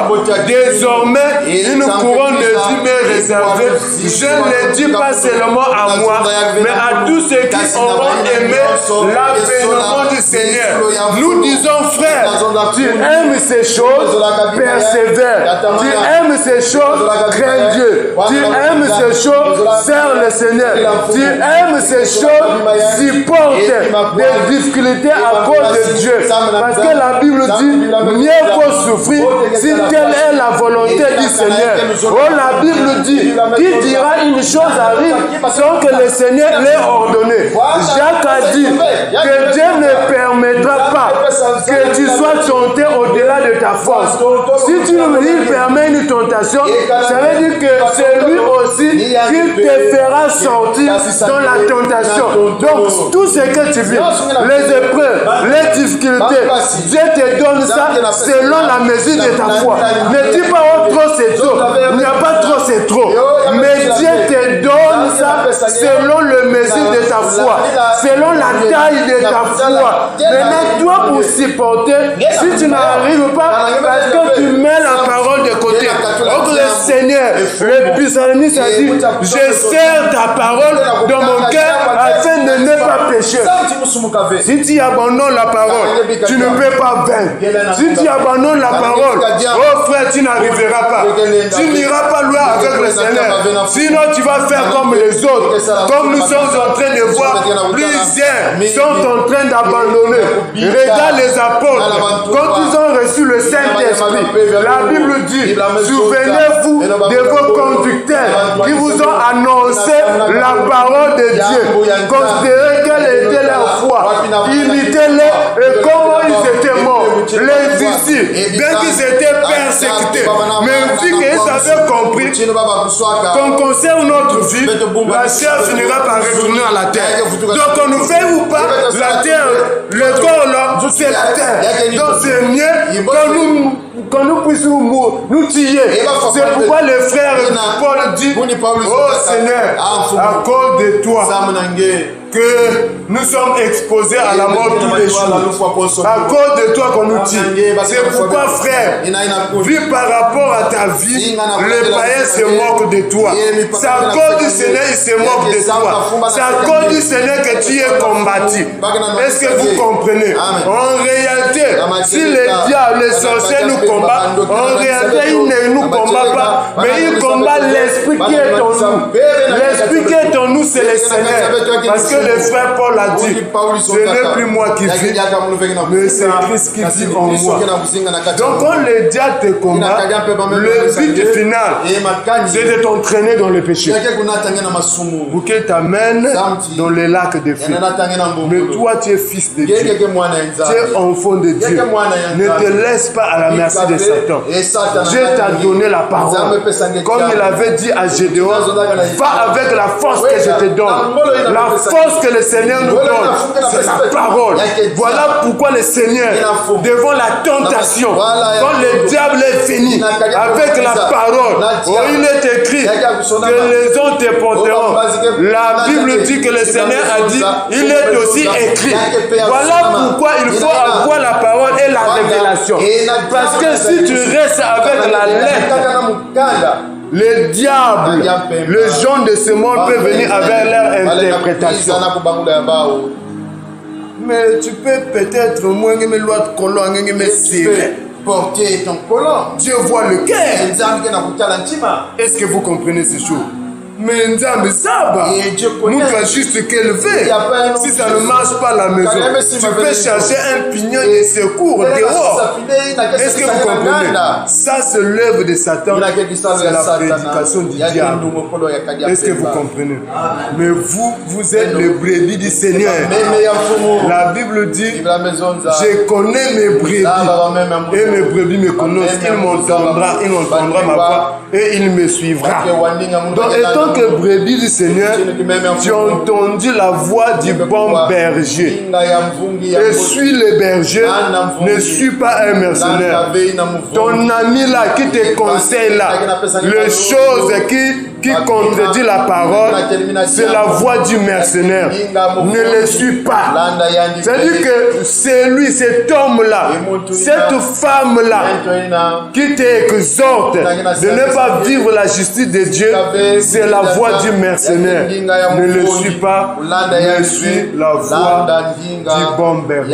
Désormais, une couronne de vie m'est réservée. Je ne le dis pas seulement à moi, mais à tous ceux qui auront aimé l'avènement du Seigneur. Nous disons, frère, tu aimes ces choses, persévère. Tu aimes ces choses, crains Dieu. Tu aimes ces choses, sers le Seigneur. Tu aimes ces choses, supporte des difficultés à cause de Dieu. Parce que la Bible dit, mieux faut souffrir si telle est la volonté du Seigneur. Oh, la Bible dit, qui dira une chose arrive sans que le Seigneur l'ait ordonné. Jacques a dit que Dieu ne permettra pas que tu sois tenté au-delà de ta force. Si il permet une tentation, ça veut dire que c'est lui aussi qui te fera sortir dans la tentation. Donc, tout ce que tu vis, les épreuves, les difficultés, Dieu te donne ça selon la mesure de ta foi. Ne dis pas, oh, trop c'est trop. Il n'y a pas trop c'est trop. Mais Dieu te donne ça selon le mesure de ta foi, selon la taille de ta foi. Maintenant, toi, pour supporter, si tu n'arrives pas, parce que tu mets la parole de côté. Donc, le Seigneur, le psalmiste a dit, je serre ta parole dans mon cœur afin de ne pas pécher. Si tu abandonnes la parole, tu ne peux pas vaincre. Si tu abandonnes la parole, oh frère, tu n'arriveras pas. Tu n'iras pas loin avec le Seigneur. Sinon, tu vas faire comme les autres. Comme nous sommes en train de voir, plusieurs sont en train d'abandonner. Regarde les apôtres. Quand ils ont reçu le Saint-Esprit, la Bible dit, souvenez-vous de vos conducteurs qui vous ont annoncé la parole de Dieu. Considérez quelle était leur foi. Imitez-les et comment ils étaient morts. Les disciples, bien qu'ils étaient persécutés, mais vu qu'ils avaient compris qu'on concerne notre vie, la chair finira par retourner à la terre. Donc on nous fait ou pas, la terre, le corps là, c'est la terre. Donc c'est mieux que nous puissions nous tuer. C'est pourquoi le frère Paul dit, oh Seigneur, à cause de toi, que nous sommes exposés à la mort tous les jours. À cause de toi qu'on nous tue. C'est pourquoi, frère, vu par rapport à ta vie, le païen se moque de toi. C'est à cause du Seigneur il se moque de toi. C'est à cause du Seigneur que tu es combattu. Est-ce que vous comprenez? En réalité, si les diables, les sorciers nous combattent, en réalité, ils ne nous combattent pas, mais ils combattent l'esprit qui est en nous. L'esprit qui est en nous, c'est le Seigneur. Parce que le frère Paul a dit, ce n'est plus moi qui vis, mais c'est Christ qui vit en moi. Donc quand le diable te combat, le but final, c'est de t'entraîner dans le péché, pour qu'il t'amène dans les lacs de feu. Mais toi, tu es fils de Dieu, tu es enfant de Dieu. Ne te laisse pas à la merci de Satan. Dieu t'a donné la parole. Comme il avait dit à Gédéon, va avec la force que je te donne. La force que le Seigneur nous donne, c'est la parole. Voilà pourquoi le Seigneur, devant la tentation, quand le diable est fini, avec la parole, il est écrit que les hommes te porteront. La Bible dit que le Seigneur a dit, il est aussi écrit. Voilà pourquoi il faut avoir la parole et la révélation. Parce que si tu restes avec la lettre, le diable, les gens de ce monde peuvent venir avec leur interprétation. Mais tu peux peut-être moins me loi de colon, me serrer. Porter ton collant. Dieu voit le cœur. Est-ce que vous comprenez ces choses? Mais Nzambe Zaba, nous doit juste qu'élever. Si ça ne marche pas à la maison, tu peux chercher un pignon de secours dehors. Est-ce que vous comprenez? Ça, c'est l'œuvre de Satan. C'est la prédication du diable. Est-ce que vous comprenez? Mais vous êtes le brebis du Seigneur. La Bible dit, je connais mes brebis et mes brebis me connaissent. Il m'entendra ma voix et il me suivra. Donc, étant que brebis du Seigneur, tu as entendu la voix du bon berger. Et suis le berger, ne suis pas un mercenaire. Ton ami là qui te conseille là, les choses qui contredit la parole, c'est la voix du mercenaire. Ne le suis pas. C'est-à-dire que c'est lui, cet homme-là, cette femme-là, qui t'exhorte de ne pas vivre la justice de Dieu, c'est la voix du mercenaire. Ne le suis pas, mais suis la voix du bon berger.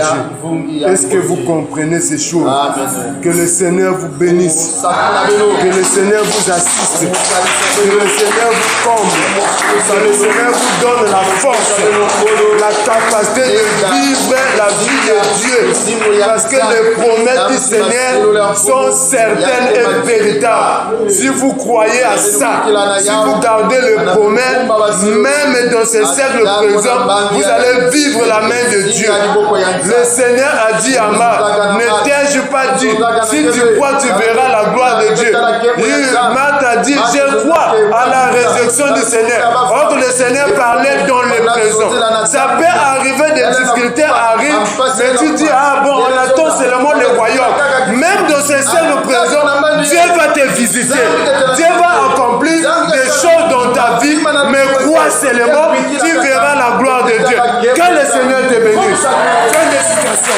Est-ce que vous comprenez ces choses? Que le Seigneur vous bénisse, que le Seigneur vous assiste, que le Seigneur vous comble, que le Seigneur vous donne la force, la capacité de vivre la vie de Dieu, parce que les promesses du Seigneur sont certaines et véritables. Si vous croyez à ça, si vous gardez les promesses, même dans ce siècle présent, vous allez vivre la main de Dieu. Le Seigneur a dit à Marc, ne t'ai-je pas dit, si tu crois, tu verras la gloire de Dieu. Marc a dit, je crois à la résurrection du Seigneur. Or, le Seigneur parlait dans le présent. Ça peut arriver, des difficultés arrivent, mais tu dis, ah bon, on attend seulement le royaume. Même dans ce siècle présent, Dieu va te visiter. Dieu va accomplir des choses dans ta vie, mais crois seulement, tu verras la gloire de Dieu. Que le Seigneur te bénisse. Fin de citation.